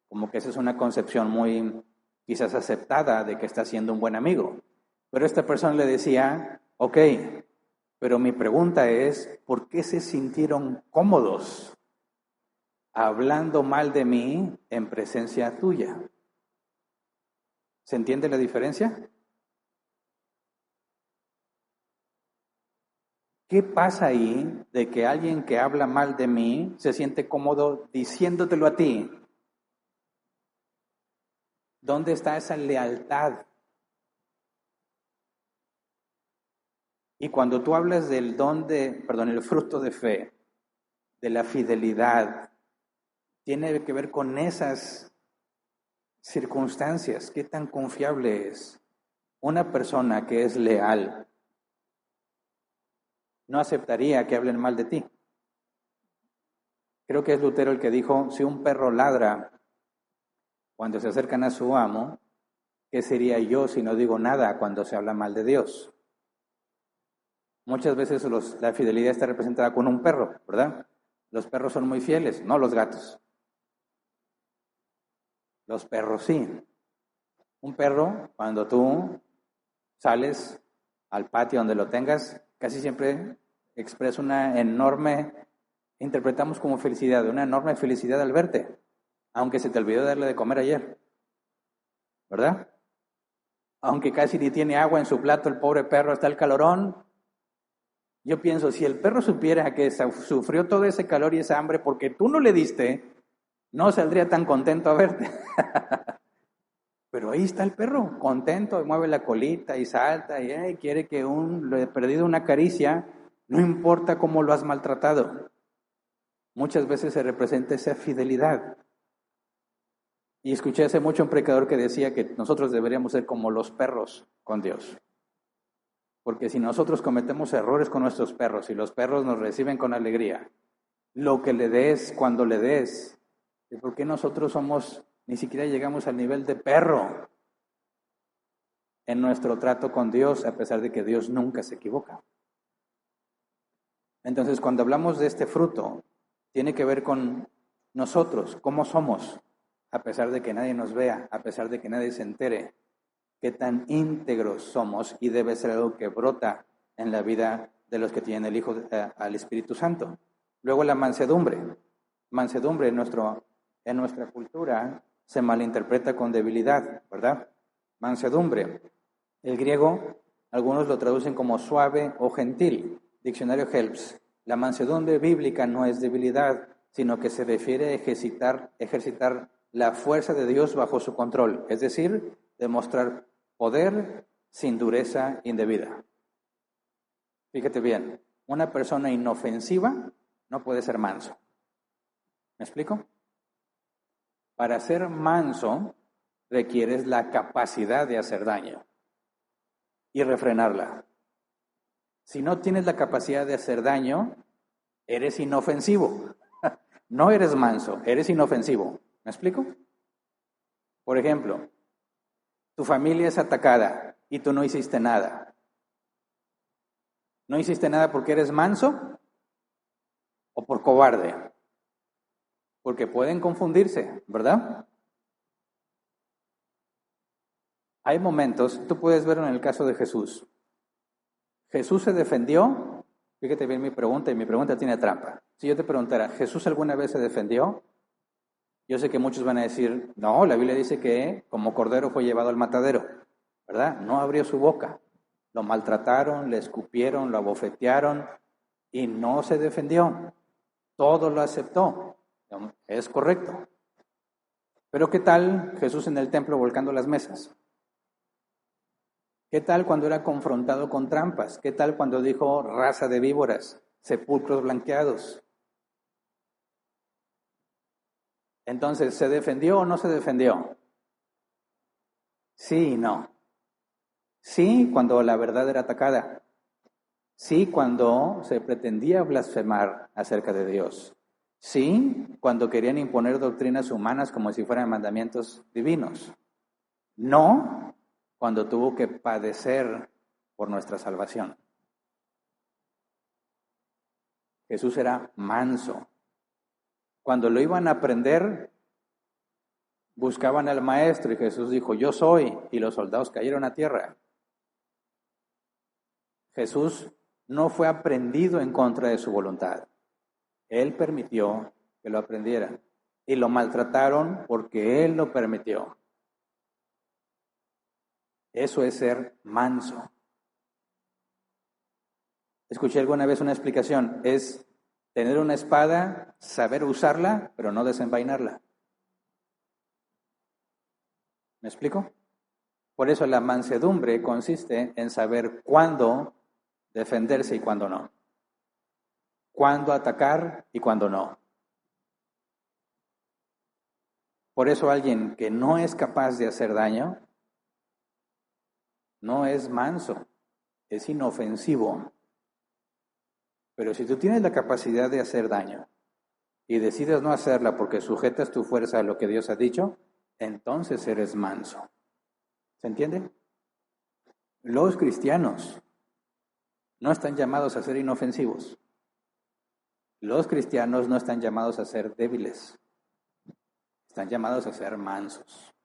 Como que esa es una concepción muy quizás aceptada de que está siendo un buen amigo. Pero esta persona le decía, ok, pero mi pregunta es, ¿por qué se sintieron cómodos hablando mal de mí en presencia tuya? ¿Se entiende la diferencia? ¿Qué pasa ahí de que alguien que habla mal de mí se siente cómodo diciéndotelo a ti? ¿Dónde está esa lealtad? Y cuando tú hablas del el fruto de fe, de la fidelidad, tiene que ver con esas circunstancias. ¿Qué tan confiable es? Una persona que es leal no aceptaría que hablen mal de ti. Creo que es Lutero el que dijo, si un perro ladra cuando se acercan a su amo, ¿qué sería yo si no digo nada cuando se habla mal de Dios? Muchas veces la fidelidad está representada con un perro, ¿verdad? Los perros son muy fieles, no los gatos. Los perros sí. Un perro, cuando tú sales al patio donde lo tengas, casi siempre expresa interpretamos como felicidad, una enorme felicidad al verte, aunque se te olvidó darle de comer ayer, ¿verdad? Aunque casi ni tiene agua en su plato, el pobre perro está el calorón. Yo pienso, si el perro supiera que sufrió todo ese calor y esa hambre porque tú no le diste, no saldría tan contento a verte. Pero ahí está el perro, contento, y mueve la colita y salta y quiere que le he perdido una caricia, no importa cómo lo has maltratado. Muchas veces se representa esa fidelidad. Y escuché hace mucho un predicador que decía que nosotros deberíamos ser como los perros con Dios. Porque si nosotros cometemos errores con nuestros perros y los perros nos reciben con alegría, lo que le des, cuando le des, ¿por qué nosotros ni siquiera llegamos al nivel de perro en nuestro trato con Dios, a pesar de que Dios nunca se equivoca? Entonces, cuando hablamos de este fruto, tiene que ver con nosotros, cómo somos, a pesar de que nadie nos vea, a pesar de que nadie se entere, qué tan íntegros somos, y debe ser algo que brota en la vida de los que tienen el Hijo al Espíritu Santo. Luego la mansedumbre. Mansedumbre en nuestra cultura se malinterpreta con debilidad, ¿verdad? Mansedumbre. El griego, algunos lo traducen como suave o gentil. Diccionario Helps. La mansedumbre bíblica no es debilidad, sino que se refiere a ejercitar la fuerza de Dios bajo su control, es decir, demostrar poder sin dureza indebida. Fíjate bien, una persona inofensiva no puede ser manso. ¿Me explico? Para ser manso requieres la capacidad de hacer daño y refrenarla. Si no tienes la capacidad de hacer daño, eres inofensivo. No eres manso, eres inofensivo. ¿Me explico? Por ejemplo, tu familia es atacada y tú no hiciste nada. ¿No hiciste nada porque eres manso o por cobarde? Porque pueden confundirse, ¿verdad? Hay momentos, tú puedes verlo en el caso de Jesús. Jesús se defendió, fíjate bien mi pregunta, y mi pregunta tiene trampa. Si yo te preguntara, ¿Jesús alguna vez se defendió? Yo sé que muchos van a decir, no, la Biblia dice que como cordero fue llevado al matadero, ¿verdad? No abrió su boca. Lo maltrataron, le escupieron, lo abofetearon y no se defendió. Todo lo aceptó. Es correcto. Pero ¿qué tal Jesús en el templo volcando las mesas? ¿Qué tal cuando era confrontado con trampas? ¿Qué tal cuando dijo raza de víboras, sepulcros blanqueados? Entonces, ¿se defendió o no se defendió? Sí y no. Sí, cuando la verdad era atacada. Sí, cuando se pretendía blasfemar acerca de Dios. Sí, cuando querían imponer doctrinas humanas como si fueran mandamientos divinos. No, cuando tuvo que padecer por nuestra salvación. Jesús era manso. Cuando lo iban a aprender, buscaban al maestro y Jesús dijo, yo soy, y los soldados cayeron a tierra. Jesús no fue aprendido en contra de su voluntad. Él permitió que lo aprendieran y lo maltrataron porque Él lo permitió. Eso es ser manso. Escuché alguna vez una explicación, es tener una espada, saber usarla, pero no desenvainarla. ¿Me explico? Por eso la mansedumbre consiste en saber cuándo defenderse y cuándo no. Cuándo atacar y cuándo no. Por eso alguien que no es capaz de hacer daño, no es manso, es inofensivo. Pero si tú tienes la capacidad de hacer daño y decides no hacerla porque sujetas tu fuerza a lo que Dios ha dicho, entonces eres manso. ¿Se entiende? Los cristianos no están llamados a ser inofensivos. Los cristianos no están llamados a ser débiles. Están llamados a ser mansos.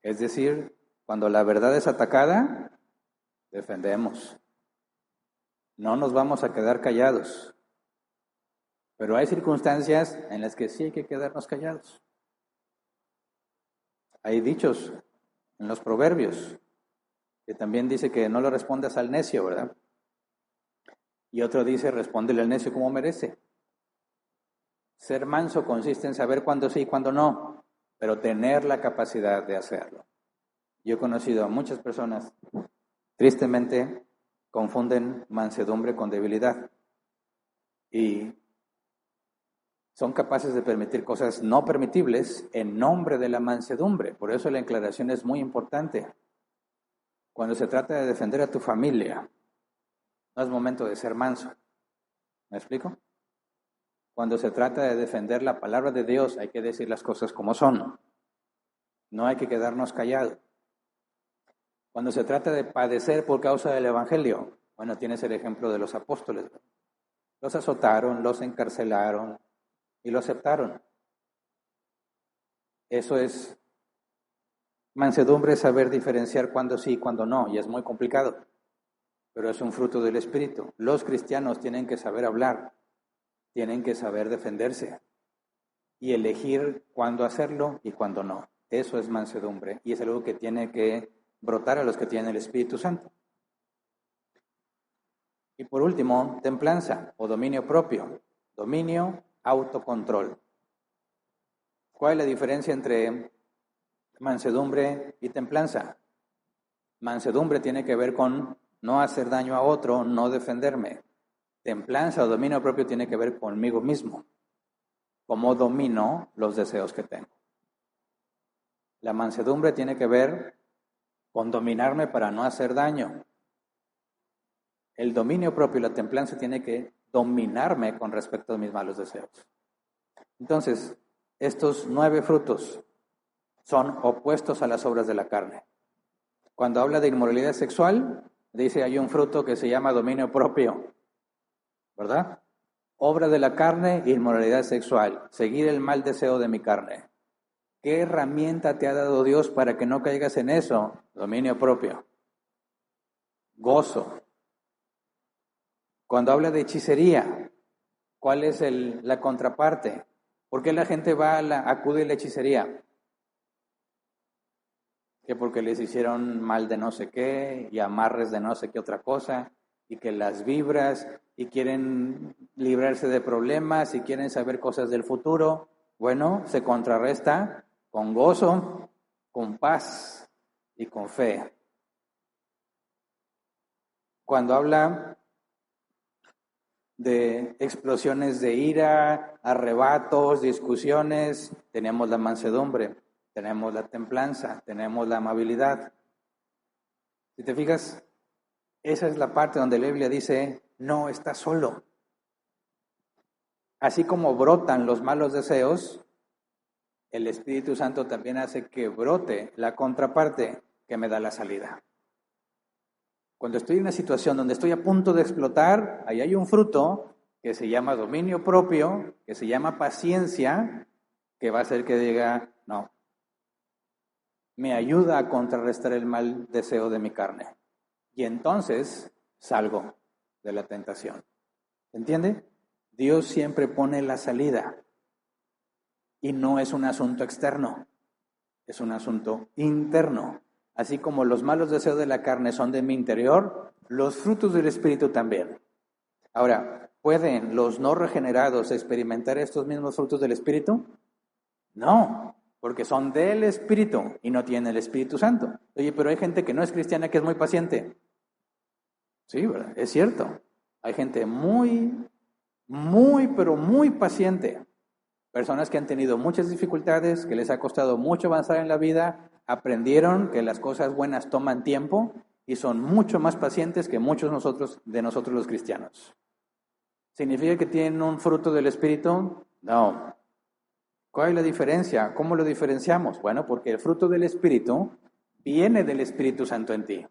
Es decir, cuando la verdad es atacada, defendemos. No nos vamos a quedar callados. Pero hay circunstancias en las que sí hay que quedarnos callados. Hay dichos en los proverbios que también dice que no le respondas al necio, ¿verdad? Y otro dice, respóndele al necio como merece. Ser manso consiste en saber cuándo sí y cuándo no, pero tener la capacidad de hacerlo. Yo he conocido a muchas personas, tristemente, confunden mansedumbre con debilidad. Y son capaces de permitir cosas no permitibles en nombre de la mansedumbre. Por eso la aclaración es muy importante. Cuando se trata de defender a tu familia, no es momento de ser manso. ¿Me explico? Cuando se trata de defender la palabra de Dios, hay que decir las cosas como son. No hay que quedarnos callados. Cuando se trata de padecer por causa del Evangelio, bueno, tienes el ejemplo de los apóstoles. Los azotaron, los encarcelaron y lo aceptaron. Eso es mansedumbre, saber diferenciar cuándo sí y cuándo no, y es muy complicado, pero es un fruto del Espíritu. Los cristianos tienen que saber hablar, tienen que saber defenderse y elegir cuándo hacerlo y cuándo no. Eso es mansedumbre y es algo que tiene que brotar a los que tienen el Espíritu Santo. Y por último, templanza o dominio propio. Dominio, autocontrol. ¿Cuál es la diferencia entre mansedumbre y templanza? Mansedumbre tiene que ver con no hacer daño a otro, no defenderme. Templanza o dominio propio tiene que ver conmigo mismo. Cómo domino los deseos que tengo. La mansedumbre tiene que ver con dominarme para no hacer daño. El dominio propio y la templanza tiene que dominarme con respecto a mis malos deseos. Entonces, estos 9 frutos son opuestos a las obras de la carne. Cuando habla de inmoralidad sexual, dice hay un fruto que se llama dominio propio, ¿verdad? Obra de la carne, inmoralidad sexual, seguir el mal deseo de mi carne. ¿Qué herramienta te ha dado Dios para que no caigas en eso? Dominio propio. Gozo. Cuando habla de hechicería, ¿cuál es la contraparte? ¿Por qué la gente acude a la hechicería? Que porque les hicieron mal de no sé qué y amarres de no sé qué otra cosa y que las vibras y quieren librarse de problemas y quieren saber cosas del futuro. Bueno, se contrarresta con gozo, con paz y con fe. Cuando habla de explosiones de ira, arrebatos, discusiones, tenemos la mansedumbre, tenemos la templanza, tenemos la amabilidad. Si te fijas, esa es la parte donde la Biblia dice, no estás solo. Así como brotan los malos deseos, el Espíritu Santo también hace que brote la contraparte que me da la salida. Cuando estoy en una situación donde estoy a punto de explotar, ahí hay un fruto que se llama dominio propio, que se llama paciencia, que va a hacer que diga, no, me ayuda a contrarrestar el mal deseo de mi carne. Y entonces salgo de la tentación. ¿Entiende? Dios siempre pone la salida. Y no es un asunto externo, es un asunto interno. Así como los malos deseos de la carne son de mi interior, los frutos del Espíritu también. Ahora, ¿pueden los no regenerados experimentar estos mismos frutos del Espíritu? No, porque son del Espíritu y no tienen el Espíritu Santo. Oye, pero hay gente que no es cristiana que es muy paciente. Sí, ¿verdad? Es cierto. Hay gente pero muy paciente. Personas que han tenido muchas dificultades, que les ha costado mucho avanzar en la vida, aprendieron que las cosas buenas toman tiempo y son mucho más pacientes que muchos de nosotros los cristianos. ¿Significa que tienen un fruto del Espíritu? No. ¿Cuál es la diferencia? ¿Cómo lo diferenciamos? Bueno, porque el fruto del Espíritu viene del Espíritu Santo en ti.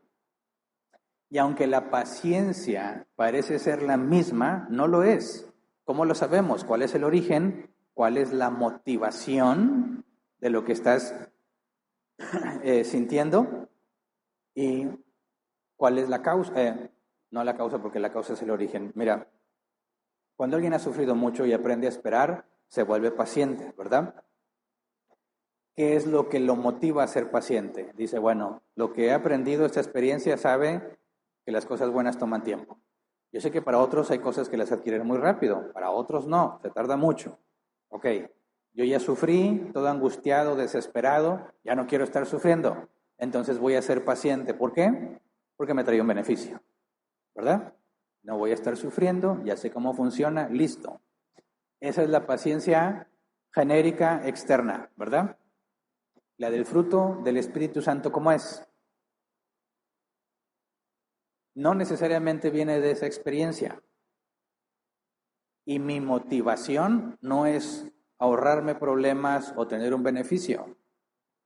Y aunque la paciencia parece ser la misma, no lo es. ¿Cómo lo sabemos? ¿Cuál es el origen? ¿Cuál es la motivación de lo que estás sintiendo? ¿Y cuál es la causa? No la causa, porque la causa es el origen. Mira, cuando alguien ha sufrido mucho y aprende a esperar, se vuelve paciente, ¿verdad? ¿Qué es lo que lo motiva a ser paciente? Dice, bueno, lo que he aprendido, esta experiencia, sabe que las cosas buenas toman tiempo. Yo sé que para otros hay cosas que las adquieren muy rápido, para otros no, se tarda mucho. Ok, yo ya sufrí, todo angustiado, desesperado, ya no quiero estar sufriendo, entonces voy a ser paciente. ¿Por qué? Porque me trae un beneficio, ¿verdad? No voy a estar sufriendo, ya sé cómo funciona, listo. Esa es la paciencia genérica externa, ¿verdad? La del fruto del Espíritu Santo, ¿cómo es? No necesariamente viene de esa experiencia. Y mi motivación no es ahorrarme problemas o tener un beneficio.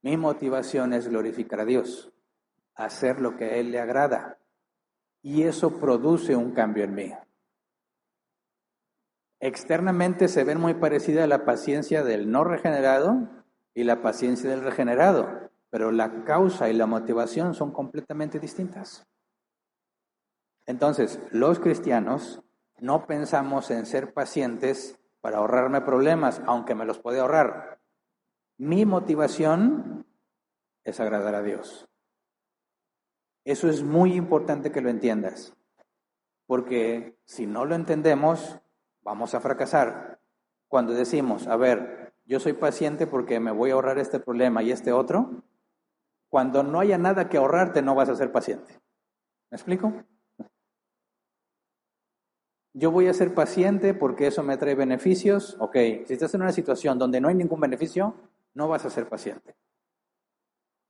Mi motivación es glorificar a Dios, hacer lo que a Él le agrada. Y eso produce un cambio en mí. Externamente se ven muy parecida la paciencia del no regenerado y la paciencia del regenerado, pero la causa y la motivación son completamente distintas. Entonces, los cristianos no pensamos en ser pacientes para ahorrarme problemas, aunque me los puede ahorrar. Mi motivación es agradar a Dios. Eso es muy importante que lo entiendas, porque si no lo entendemos, vamos a fracasar. Cuando decimos, a ver, yo soy paciente porque me voy a ahorrar este problema y este otro, cuando no haya nada que ahorrarte, no vas a ser paciente. ¿Me explico? Yo voy a ser paciente porque eso me trae beneficios. Ok, si estás en una situación donde no hay ningún beneficio, no vas a ser paciente.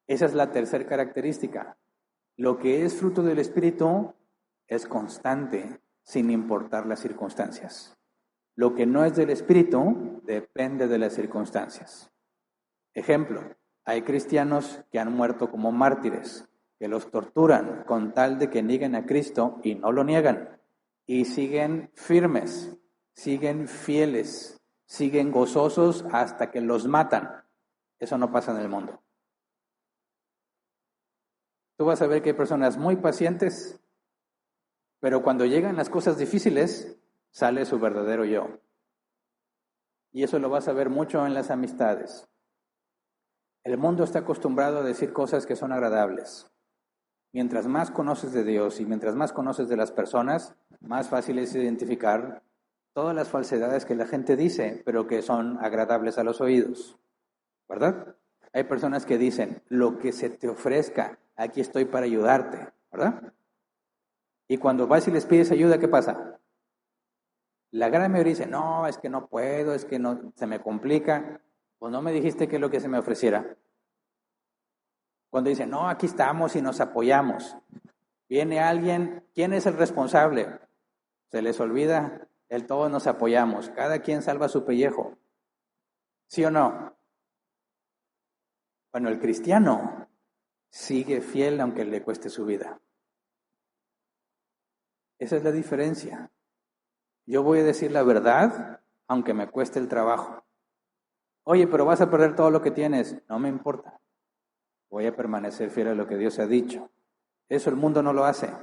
Esa es la tercera característica. Lo que es fruto del Espíritu es constante, sin importar las circunstancias. Lo que no es del Espíritu depende de las circunstancias. Ejemplo, hay cristianos que han muerto como mártires, que los torturan con tal de que nieguen a Cristo y no lo niegan. Y siguen firmes, siguen fieles, siguen gozosos hasta que los matan. Eso no pasa en el mundo. Tú vas a ver que hay personas muy pacientes, pero cuando llegan las cosas difíciles, sale su verdadero yo. Y eso lo vas a ver mucho en las amistades. El mundo está acostumbrado a decir cosas que son agradables. Mientras más conoces de Dios y mientras más conoces de las personas, más fácil es identificar todas las falsedades que la gente dice, pero que son agradables a los oídos, ¿verdad? Hay personas que dicen, lo que se te ofrezca, aquí estoy para ayudarte, ¿verdad? Y cuando vas y les pides ayuda, ¿qué pasa? La gran mayoría dice, no, es que no puedo, es que no, se me complica. Pues no me dijiste qué es lo que se me ofreciera. Cuando dicen, no, aquí estamos y nos apoyamos. Viene alguien, ¿quién es el responsable? Se les olvida, todos nos apoyamos, cada quien salva su pellejo. ¿Sí o no? Bueno, el cristiano sigue fiel aunque le cueste su vida. Esa es la diferencia. Yo voy a decir la verdad aunque me cueste el trabajo. Oye, pero vas a perder todo lo que tienes. No me importa. Voy a permanecer fiel a lo que Dios ha dicho. Eso el mundo no lo hace.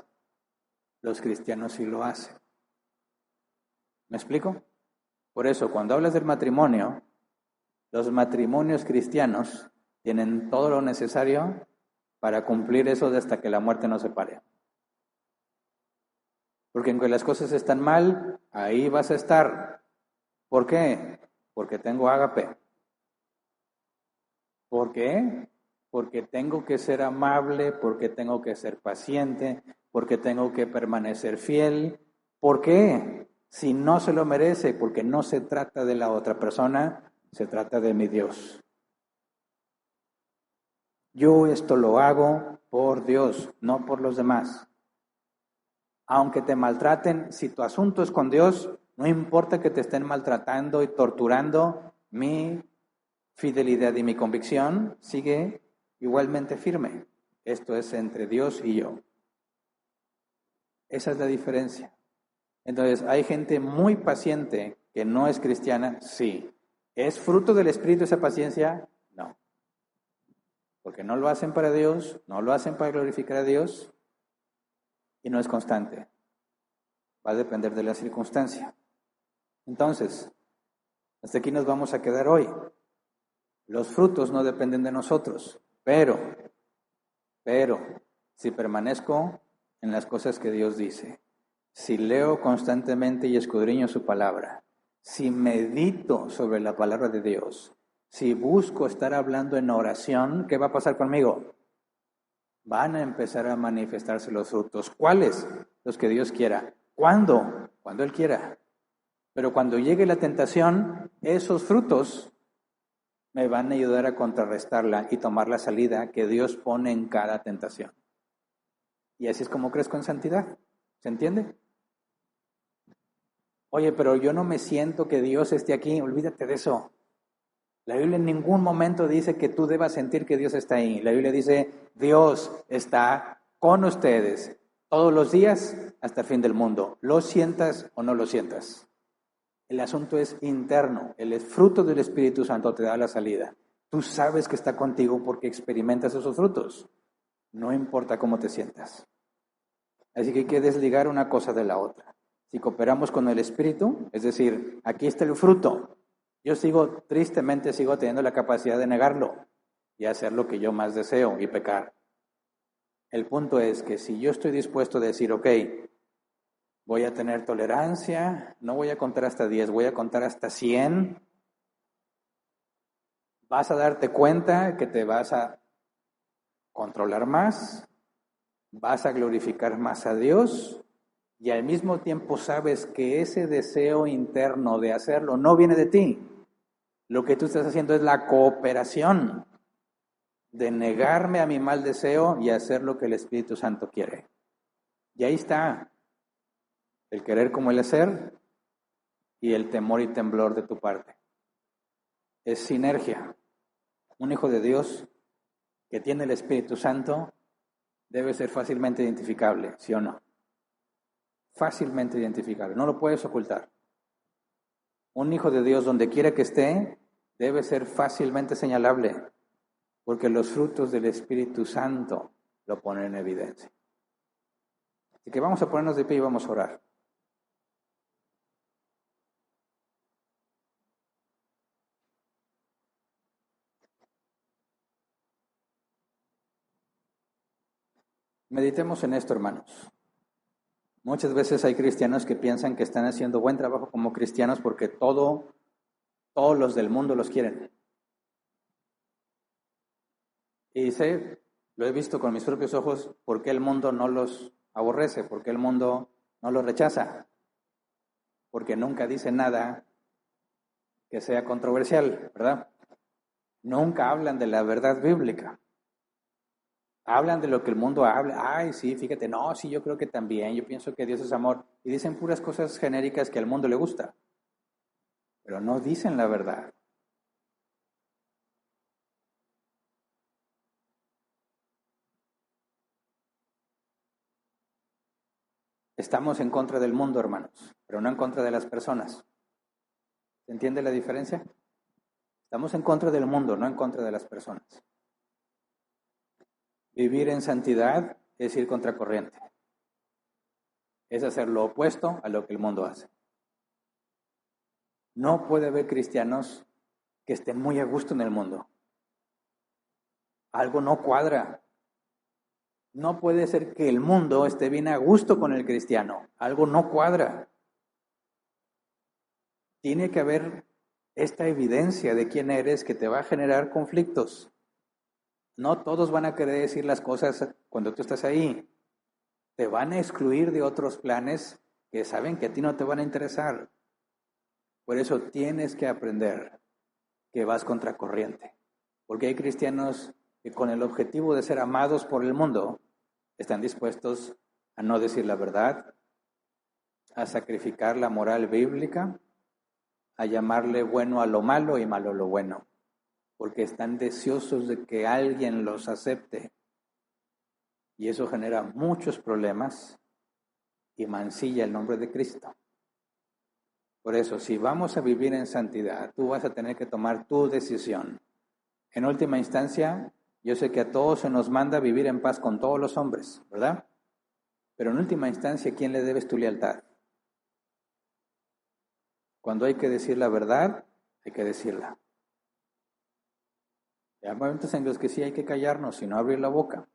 Los cristianos sí lo hacen. ¿Me explico? Por eso, cuando hablas del matrimonio, los matrimonios cristianos tienen todo lo necesario para cumplir eso de hasta que la muerte nos separe. Porque aunque las cosas están mal, ahí vas a estar. ¿Por qué? Porque tengo ágape. ¿Por qué? Porque tengo que ser amable, porque tengo que ser paciente, porque tengo que permanecer fiel. ¿Por qué? Si no se lo merece, porque no se trata de la otra persona, se trata de mi Dios. Yo esto lo hago por Dios, no por los demás. Aunque te maltraten, si tu asunto es con Dios, no importa que te estén maltratando y torturando, mi fidelidad y mi convicción sigue igualmente firme. Esto es entre Dios y yo. Esa es la diferencia. Entonces, hay gente muy paciente que no es cristiana, sí. ¿Es fruto del Espíritu esa paciencia? No. Porque no lo hacen para Dios, no lo hacen para glorificar a Dios y no es constante. Va a depender de la circunstancia. Entonces, hasta aquí nos vamos a quedar hoy. Los frutos no dependen de nosotros, pero, si permanezco en las cosas que Dios dice, si leo constantemente y escudriño su palabra, si medito sobre la palabra de Dios, si busco estar hablando en oración, ¿qué va a pasar conmigo? Van a empezar a manifestarse los frutos. ¿Cuáles? Los que Dios quiera. ¿Cuándo? Cuando Él quiera. Pero cuando llegue la tentación, esos frutos me van a ayudar a contrarrestarla y tomar la salida que Dios pone en cada tentación. Y así es como crezco en santidad. ¿Se entiende? Oye, pero yo no me siento que Dios esté aquí. Olvídate de eso. La Biblia en ningún momento dice que tú debas sentir que Dios está ahí. La Biblia dice, Dios está con ustedes todos los días hasta el fin del mundo. Lo sientas o no lo sientas. El asunto es interno. El fruto del Espíritu Santo te da la salida. Tú sabes que está contigo porque experimentas esos frutos. No importa cómo te sientas. Así que hay que desligar una cosa de la otra. Si cooperamos con el Espíritu, es decir, aquí está el fruto. Yo tristemente sigo teniendo la capacidad de negarlo y hacer lo que yo más deseo y pecar. El punto es que si yo estoy dispuesto a decir, ok, voy a tener tolerancia, no voy a contar hasta 10, voy a contar hasta 100, vas a darte cuenta que te vas a controlar más, vas a glorificar más a Dios y al mismo tiempo sabes que ese deseo interno de hacerlo no viene de ti. Lo que tú estás haciendo es la cooperación de negarme a mi mal deseo y hacer lo que el Espíritu Santo quiere. Y ahí está el querer como el hacer y el temor y temblor de tu parte. Es sinergia. Un hijo de Dios que tiene el Espíritu Santo debe ser fácilmente identificable, ¿sí o no? Fácilmente identificable, no lo puedes ocultar. Un hijo de Dios donde quiera que esté debe ser fácilmente señalable, porque los frutos del Espíritu Santo lo ponen en evidencia. Así que vamos a ponernos de pie y vamos a orar. Meditemos en esto, hermanos. Muchas veces hay cristianos que piensan que están haciendo buen trabajo como cristianos porque todos los del mundo los quieren. Y lo he visto con mis propios ojos, por qué el mundo no los aborrece, por qué el mundo no los rechaza. Porque nunca dice nada que sea controversial, ¿verdad? Nunca hablan de la verdad bíblica. Hablan de lo que el mundo habla. Ay, sí, fíjate, no, sí, yo creo que también. Yo pienso que Dios es amor. Y dicen puras cosas genéricas que al mundo le gusta. Pero no dicen la verdad. Estamos en contra del mundo, hermanos, pero no en contra de las personas. ¿Se entiende la diferencia? Estamos en contra del mundo, no en contra de las personas. Vivir en santidad es ir contracorriente. Es hacer lo opuesto a lo que el mundo hace. No puede haber cristianos que estén muy a gusto en el mundo. Algo no cuadra. No puede ser que el mundo esté bien a gusto con el cristiano. Algo no cuadra. Tiene que haber esta evidencia de quién eres que te va a generar conflictos. No todos van a querer decir las cosas cuando tú estás ahí. Te van a excluir de otros planes que saben que a ti no te van a interesar. Por eso tienes que aprender que vas contracorriente. Porque hay cristianos que con el objetivo de ser amados por el mundo están dispuestos a no decir la verdad, a sacrificar la moral bíblica, a llamarle bueno a lo malo y malo a lo bueno, porque están deseosos de que alguien los acepte. Y eso genera muchos problemas y mancilla el nombre de Cristo. Por eso, si vamos a vivir en santidad, tú vas a tener que tomar tu decisión. En última instancia, yo sé que a todos se nos manda vivir en paz con todos los hombres, ¿verdad? Pero en última instancia, ¿a quién le debes tu lealtad? Cuando hay que decir la verdad, hay que decirla. Hay momentos en los que sí hay que callarnos y no abrir la boca.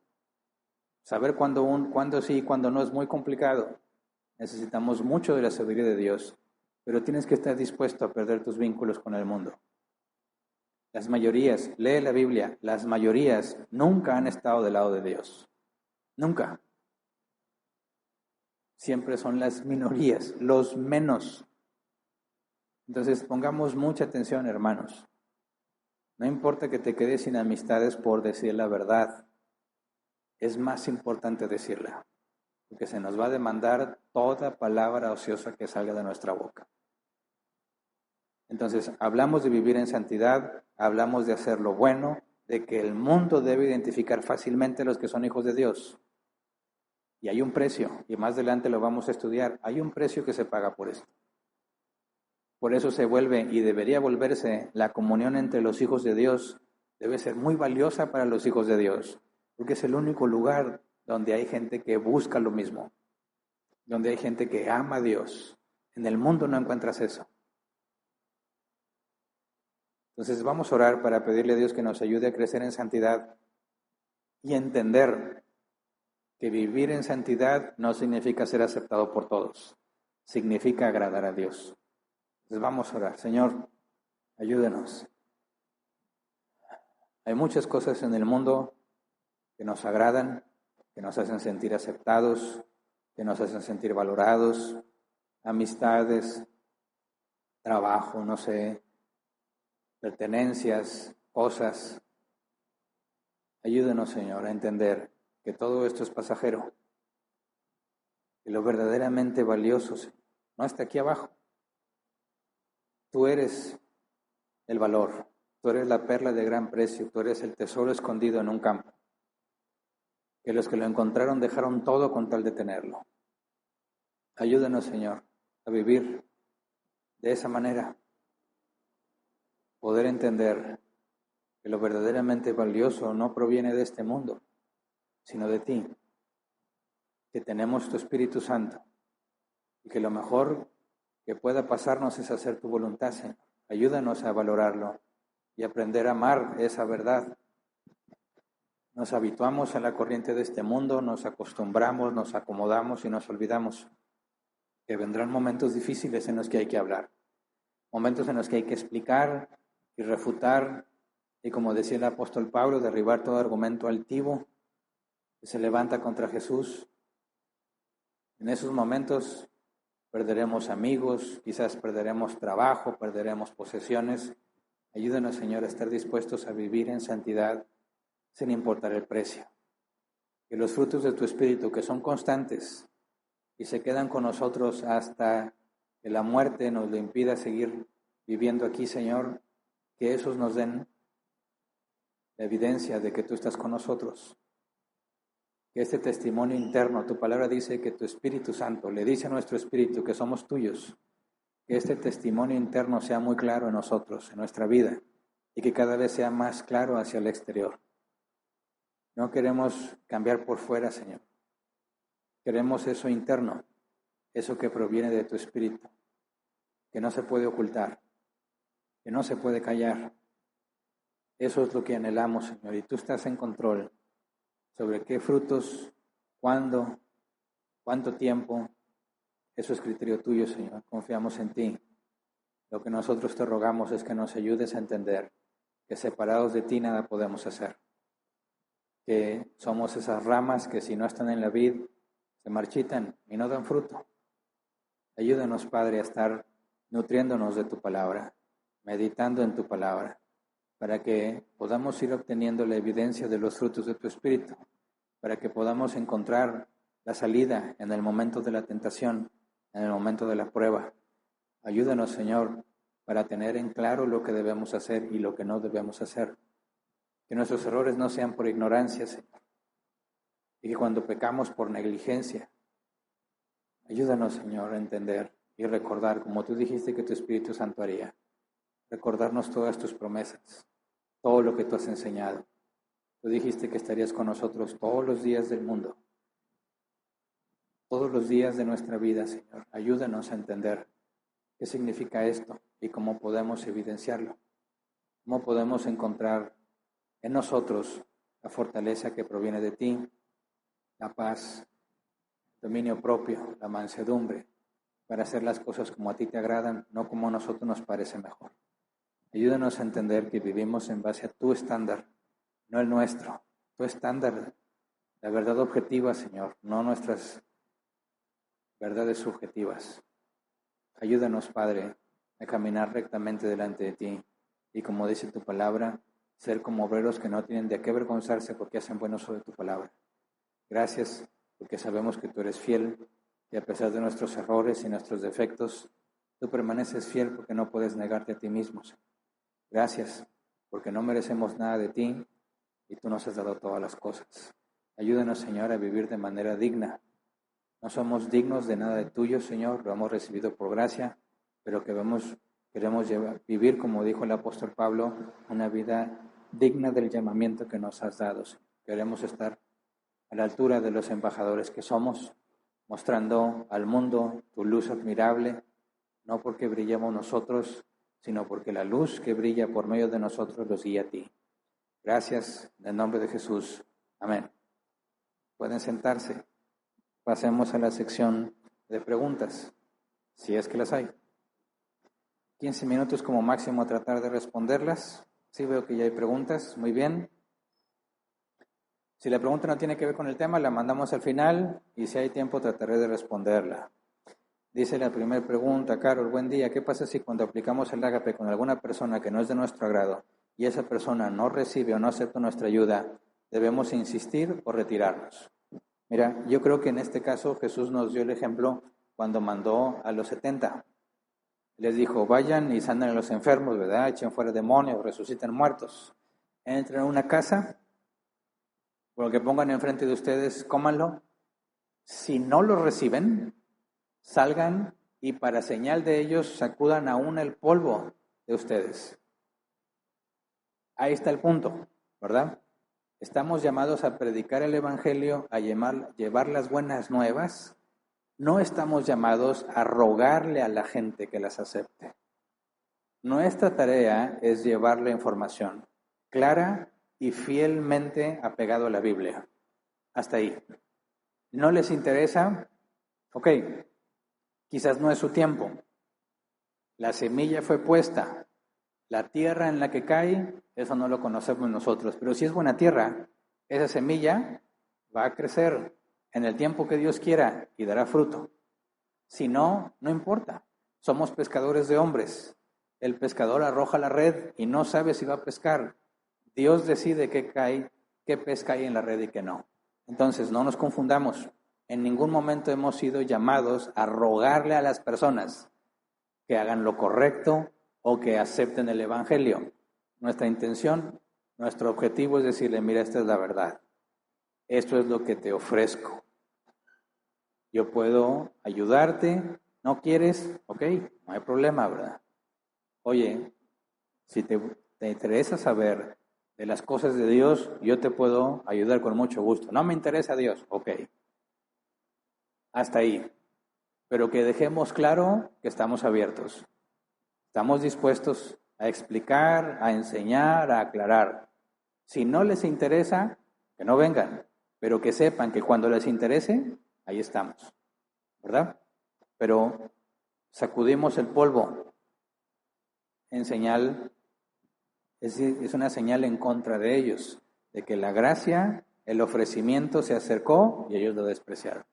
Saber cuándo sí y cuándo no es muy complicado. Necesitamos mucho de la sabiduría de Dios, pero tienes que estar dispuesto a perder tus vínculos con el mundo. Las mayorías, lee la Biblia, las mayorías nunca han estado del lado de Dios. Nunca. Siempre son las minorías, los menos. Entonces pongamos mucha atención, hermanos. No importa que te quedes sin amistades por decir la verdad. Es más importante decirla, porque se nos va a demandar toda palabra ociosa que salga de nuestra boca. Entonces, hablamos de vivir en santidad, hablamos de hacer lo bueno, de que el mundo debe identificar fácilmente a los que son hijos de Dios. Y hay un precio, y más adelante lo vamos a estudiar, hay un precio que se paga por esto. Por eso se vuelve y debería volverse la comunión entre los hijos de Dios, debe ser muy valiosa para los hijos de Dios, porque es el único lugar donde hay gente que busca lo mismo, donde hay gente que ama a Dios. En el mundo no encuentras eso. Entonces vamos a orar para pedirle a Dios que nos ayude a crecer en santidad y entender que vivir en santidad no significa ser aceptado por todos, significa agradar a Dios. Entonces vamos a orar. Señor, ayúdenos. Hay muchas cosas en el mundo que nos agradan, que nos hacen sentir aceptados, que nos hacen sentir valorados, amistades, trabajo, no sé, pertenencias, cosas. Ayúdenos, Señor, a entender que todo esto es pasajero, que lo verdaderamente valioso no está aquí abajo. Tú eres el valor, tú eres la perla de gran precio, tú eres el tesoro escondido en un campo, que los que lo encontraron dejaron todo con tal de tenerlo. Ayúdenos, Señor, a vivir de esa manera, poder entender que lo verdaderamente valioso no proviene de este mundo, sino de ti, que tenemos tu Espíritu Santo y que lo mejor que pueda pasarnos es hacer tu voluntad, Señor. Ayúdanos a valorarlo y aprender a amar esa verdad. Nos habituamos a la corriente de este mundo, nos acostumbramos, nos acomodamos y nos olvidamos que vendrán momentos difíciles en los que hay que hablar, momentos en los que hay que explicar y refutar y, como decía el apóstol Pablo, derribar todo argumento altivo que se levanta contra Jesús. En esos momentos perderemos amigos, quizás perderemos trabajo, perderemos posesiones. Ayúdanos, Señor, a estar dispuestos a vivir en santidad sin importar el precio. Que los frutos de tu Espíritu, que son constantes y se quedan con nosotros hasta que la muerte nos lo impida seguir viviendo aquí, Señor, que esos nos den la evidencia de que tú estás con nosotros. Que este testimonio interno, tu palabra dice que tu Espíritu Santo le dice a nuestro espíritu que somos tuyos, que este testimonio interno sea muy claro en nosotros, en nuestra vida, y que cada vez sea más claro hacia el exterior. No queremos cambiar por fuera, Señor. Queremos eso interno, eso que proviene de tu Espíritu, que no se puede ocultar, que no se puede callar. Eso es lo que anhelamos, Señor, y tú estás en control. sobre qué frutos, cuándo, cuánto tiempo. Eso es criterio tuyo, Señor. Confiamos en ti. Lo que nosotros te rogamos es que nos ayudes a entender que separados de ti nada podemos hacer. Que somos esas ramas que si no están en la vid, se marchitan y no dan fruto. Ayúdanos, Padre, a estar nutriéndonos de tu palabra, meditando en tu palabra, para que podamos ir obteniendo la evidencia de los frutos de tu Espíritu, para que podamos encontrar la salida en el momento de la tentación, en el momento de la prueba. Ayúdanos, Señor, para tener en claro lo que debemos hacer y lo que no debemos hacer. Que nuestros errores no sean por ignorancia, Señor, y que cuando pecamos por negligencia, ayúdanos, Señor, a entender y recordar, como tú dijiste que tu Espíritu Santo haría, recordarnos todas tus promesas, todo lo que tú has enseñado. Tú dijiste que estarías con nosotros todos los días del mundo, todos los días de nuestra vida, Señor. Ayúdanos a entender qué significa esto y cómo podemos evidenciarlo, cómo podemos encontrar en nosotros la fortaleza que proviene de ti, la paz, el dominio propio, la mansedumbre, para hacer las cosas como a ti te agradan, no como a nosotros nos parece mejor. Ayúdanos a entender que vivimos en base a tu estándar, no el nuestro, tu estándar, la verdad objetiva, Señor, no nuestras verdades subjetivas. Ayúdanos, Padre, a caminar rectamente delante de ti y, como dice tu palabra, ser como obreros que no tienen de qué avergonzarse porque hacen bueno sobre tu palabra. Gracias, porque sabemos que tú eres fiel y a pesar de nuestros errores y nuestros defectos, tú permaneces fiel porque no puedes negarte a ti mismo. Gracias, porque no merecemos nada de ti y tú nos has dado todas las cosas. Ayúdanos, Señor, a vivir de manera digna. No somos dignos de nada de tuyo, Señor, lo hemos recibido por gracia, pero queremos vivir, como dijo el apóstol Pablo, una vida digna del llamamiento que nos has dado. Queremos estar a la altura de los embajadores que somos, mostrando al mundo tu luz admirable, no porque brillemos nosotros, sino porque la luz que brilla por medio de nosotros los guía a ti. Gracias, en el nombre de Jesús. Amén. Pueden sentarse. Pasemos a la sección de preguntas, si es que las hay. 15 minutos como máximo a tratar de responderlas. Sí, veo que ya hay preguntas. Muy bien. Si la pregunta no tiene que ver con el tema, la mandamos al final y si hay tiempo trataré de responderla. Dice la primera pregunta, Carol, buen día. ¿Qué pasa si cuando aplicamos el ágape con alguna persona que no es de nuestro agrado y esa persona no recibe o no acepta nuestra ayuda, debemos insistir o retirarnos? Mira, yo creo que en este caso Jesús nos dio el ejemplo cuando mandó a los 70. Les dijo, vayan y sanen a los enfermos, ¿verdad? Echen fuera demonios, resuciten muertos. Entren a una casa, por lo que pongan enfrente de ustedes, cómanlo. Si no lo reciben, salgan y para señal de ellos sacudan aún el polvo de ustedes. Ahí está el punto, ¿verdad? Estamos llamados a predicar el Evangelio, a llevar las buenas nuevas. No estamos llamados a rogarle a la gente que las acepte. Nuestra tarea es llevar la información clara y fielmente apegado a la Biblia. Hasta ahí. ¿No les interesa? Ok, quizás no es su tiempo. La semilla fue puesta. La tierra en la que cae, eso no lo conocemos nosotros, pero si es buena tierra, esa semilla va a crecer en el tiempo que Dios quiera y dará fruto. Si no, no importa. Somos pescadores de hombres. El pescador arroja la red y no sabe si va a pescar. Dios decide qué pesca hay en la red y qué no. Entonces, no nos confundamos. En ningún momento hemos sido llamados a rogarle a las personas que hagan lo correcto o que acepten el Evangelio. Nuestra intención, nuestro objetivo es decirle, mira, esta es la verdad. Esto es lo que te ofrezco. Yo puedo ayudarte. ¿No quieres? Ok, no hay problema, ¿verdad? Oye, si te interesa saber de las cosas de Dios, yo te puedo ayudar con mucho gusto. No me interesa Dios, ok. Hasta ahí. Pero que dejemos claro que estamos abiertos. Estamos dispuestos a explicar, a enseñar, a aclarar. Si no les interesa, que no vengan. pero que sepan que cuando les interese, ahí estamos, ¿verdad? Pero sacudimos el polvo en señal, es una señal en contra de ellos, de que la gracia, el ofrecimiento se acercó y ellos lo despreciaron.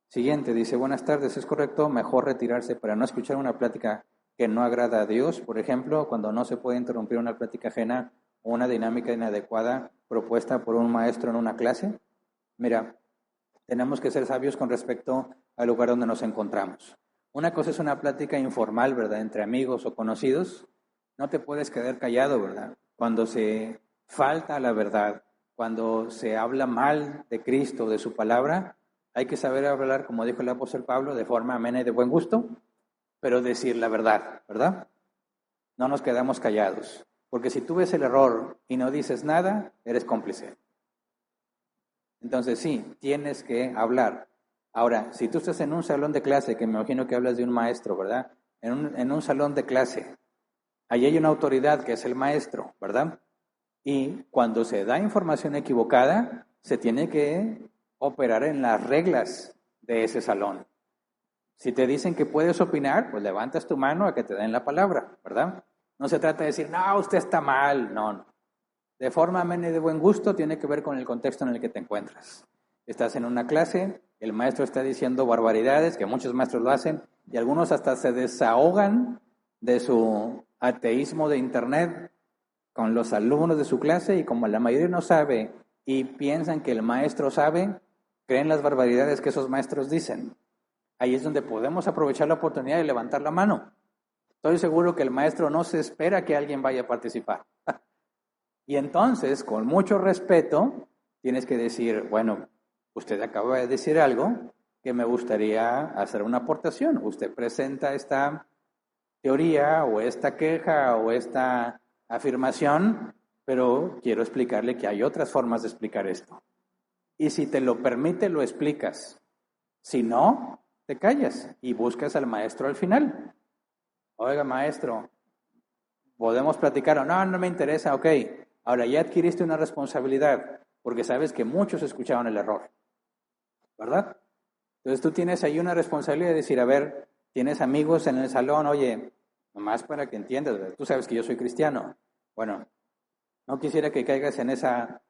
Siguiente, dice, buenas tardes, ¿es correcto mejor retirarse para no escuchar una plática que no agrada a Dios? Por ejemplo, cuando no se puede interrumpir una plática ajena o una dinámica inadecuada propuesta por un maestro en una clase. Mira, tenemos que ser sabios con respecto al lugar donde nos encontramos. Una cosa es una plática informal, ¿verdad? Entre amigos o conocidos. No te puedes quedar callado, ¿verdad? Cuando se falta a la verdad, cuando se habla mal de Cristo, de su palabra, hay que saber hablar, como dijo el apóstol Pablo, de forma amena y de buen gusto, pero decir la verdad, ¿verdad? No nos quedamos callados, porque si tú ves el error y no dices nada, eres cómplice. Entonces sí, tienes que hablar. Ahora, si tú estás en un salón de clase, que me imagino que hablas de un maestro, ¿verdad? En un salón de clase, ahí hay una autoridad que es el maestro, ¿verdad? Y cuando se da información equivocada, se tiene que operar en las reglas de ese salón. Si te dicen que puedes opinar, pues levantas tu mano a que te den la palabra, ¿verdad? No se trata de decir, no, usted está mal, no. De forma amena y de buen gusto tiene que ver con el contexto en el que te encuentras. Estás en una clase, el maestro está diciendo barbaridades, que muchos maestros lo hacen, y algunos hasta se desahogan de su ateísmo de internet con los alumnos de su clase, y como la mayoría no sabe y piensan que el maestro sabe, creen las barbaridades que esos maestros dicen. Ahí es donde podemos aprovechar la oportunidad de levantar la mano. Estoy seguro que el maestro no se espera que alguien vaya a participar. Y entonces, con mucho respeto, tienes que decir, bueno, usted acaba de decir algo que me gustaría hacer una aportación. Usted presenta esta teoría o esta queja o esta afirmación, pero quiero explicarle que hay otras formas de explicar esto. Y si te lo permite, lo explicas. Si no, te callas y buscas al maestro al final. Oiga, maestro, ¿podemos platicar? O no, no me interesa, ok. Ahora ya adquiriste una responsabilidad, porque sabes que muchos escucharon el error, ¿verdad? Entonces tú tienes ahí una responsabilidad de decir, a ver, tienes amigos en el salón, oye, nomás para que entiendas, ¿verdad? Tú sabes que yo soy cristiano. Bueno, no quisiera que caigas en esa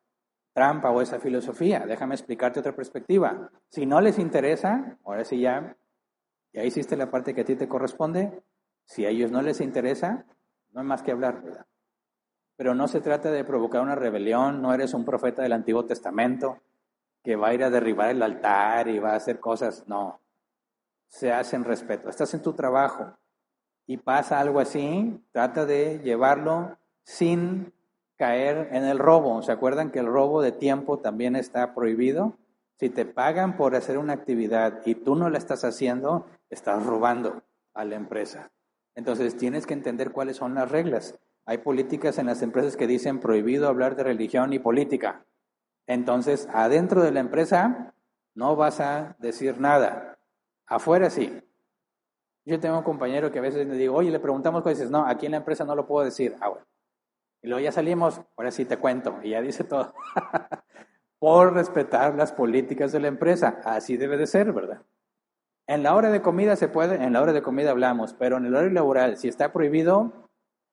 trampa o esa filosofía, déjame explicarte otra perspectiva. Si no les interesa, ahora sí ya hiciste la parte que a ti te corresponde. Si a ellos no les interesa, no hay más que hablar, ¿verdad? Pero no se trata de provocar una rebelión, no eres un profeta del Antiguo Testamento que va a ir a derribar el altar y va a hacer cosas, no. Se hace en respeto. Estás en tu trabajo y pasa algo así, trata de llevarlo sin caer en el robo. ¿Se acuerdan que el robo de tiempo también está prohibido? Si te pagan por hacer una actividad y tú no la estás haciendo, estás robando a la empresa. Entonces tienes que entender cuáles son las reglas. Hay políticas en las empresas que dicen prohibido hablar de religión y política. Entonces, adentro de la empresa no vas a decir nada. Afuera sí. Yo tengo un compañero que a veces le digo, oye, le preguntamos cosas y dices, no, aquí en la empresa no lo puedo decir. Ah, bueno. Y luego ya salimos, ahora sí te cuento. Y ya dice todo. Por respetar las políticas de la empresa. Así debe de ser, ¿verdad? En la hora de comida se puede, en la hora de comida hablamos, pero en el horario laboral, si está prohibido,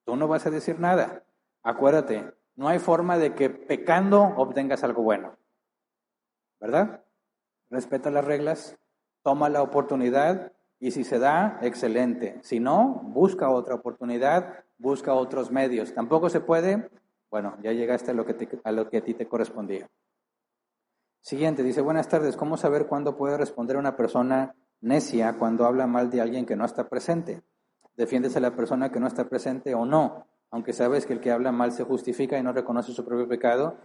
tú no vas a decir nada. Acuérdate, no hay forma de que pecando obtengas algo bueno. ¿Verdad? Respeta las reglas, toma la oportunidad y si se da, excelente. Si no, busca otra oportunidad, busca otros medios. Tampoco se puede, bueno, ya llegaste a lo que a ti te correspondía. Siguiente, dice, buenas tardes, ¿cómo saber cuándo puede responder una persona necia cuando habla mal de alguien que no está presente? ¿Defiendes a la persona que no está presente o no? Aunque sabes que el que habla mal se justifica y no reconoce su propio pecado,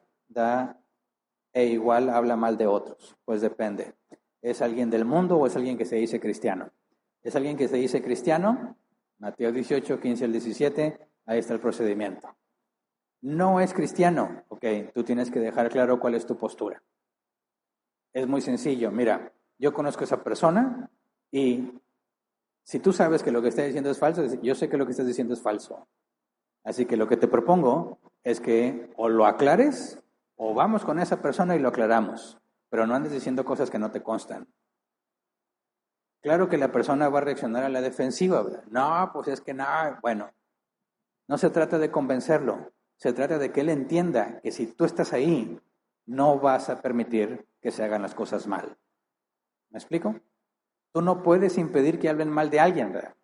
e igual habla mal de otros. Pues depende. ¿Es alguien del mundo o es alguien que se dice cristiano? ¿Es alguien que se dice cristiano? Mateo 18, 15 al 17, ahí está el procedimiento. No es cristiano, ok, tú tienes que dejar claro cuál es tu postura. Es muy sencillo, mira, yo conozco a esa persona y si tú sabes que lo que está diciendo es falso, yo sé que lo que estás diciendo es falso. Así que lo que te propongo es que o lo aclares O vamos con esa persona y lo aclaramos, pero no andes diciendo cosas que no te constan. Claro que la persona va a reaccionar a la defensiva, ¿verdad? No, pues es que no, bueno, no se trata de convencerlo, se trata de que él entienda que si tú estás ahí, no vas a permitir que se hagan las cosas mal. ¿Me explico? Tú no puedes impedir que hablen mal de alguien, ¿verdad?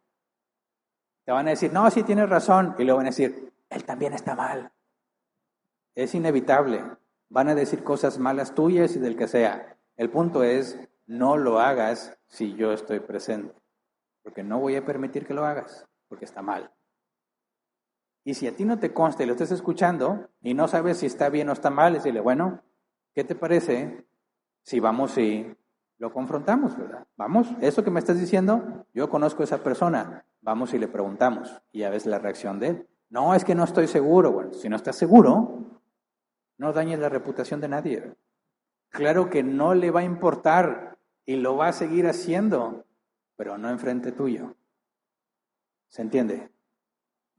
Te van a decir, no, sí tienes razón, y luego van a decir, él también está mal. Es inevitable. Van a decir cosas malas tuyas y del que sea. El punto es, no lo hagas si yo estoy presente, porque no voy a permitir que lo hagas, porque está mal. Y si a ti no te consta y lo estás escuchando y no sabes si está bien o está mal, decirle, bueno, ¿qué te parece si vamos y lo confrontamos, verdad? Vamos, eso que me estás diciendo, yo conozco a esa persona, vamos y le preguntamos y ya ves la reacción de él. No, es que no estoy seguro. Bueno, si no estás seguro, no dañes la reputación de nadie. Claro que no le va a importar y lo va a seguir haciendo, pero no enfrente tuyo. ¿Se entiende?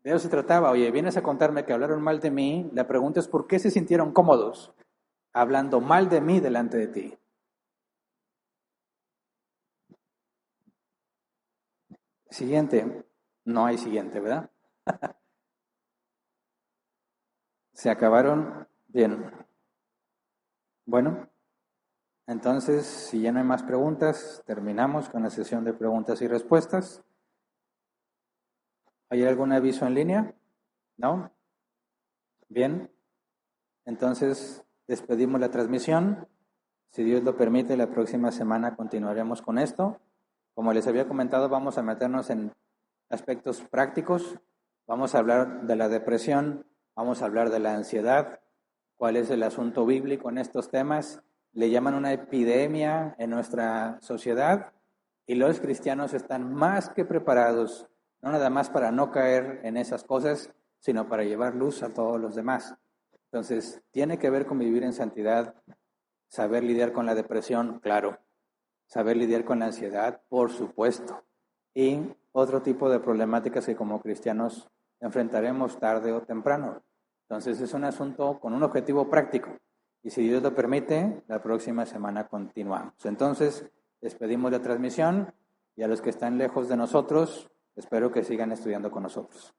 De eso se trataba. Oye, vienes a contarme que hablaron mal de mí. La pregunta es, ¿por qué se sintieron cómodos hablando mal de mí delante de ti? Siguiente. No hay siguiente, ¿verdad? Se acabaron. Bien. Bueno, entonces, si ya no hay más preguntas, terminamos con la sesión de preguntas y respuestas. ¿Hay algún aviso en línea? ¿No? Bien. Entonces, despedimos la transmisión. Si Dios lo permite, la próxima semana continuaremos con esto. Como les había comentado, vamos a meternos en aspectos prácticos. Vamos a hablar de la depresión, vamos a hablar de la ansiedad, cuál es el asunto bíblico en estos temas. Le llaman una epidemia en nuestra sociedad y los cristianos están más que preparados, no nada más para no caer en esas cosas, sino para llevar luz a todos los demás. Entonces, tiene que ver con vivir en santidad, saber lidiar con la depresión, claro, saber lidiar con la ansiedad, por supuesto, y otro tipo de problemáticas que como cristianos enfrentaremos tarde o temprano. Entonces, es un asunto con un objetivo práctico, y si Dios lo permite, la próxima semana continuamos. Entonces, despedimos la transmisión, y a los que están lejos de nosotros, espero que sigan estudiando con nosotros.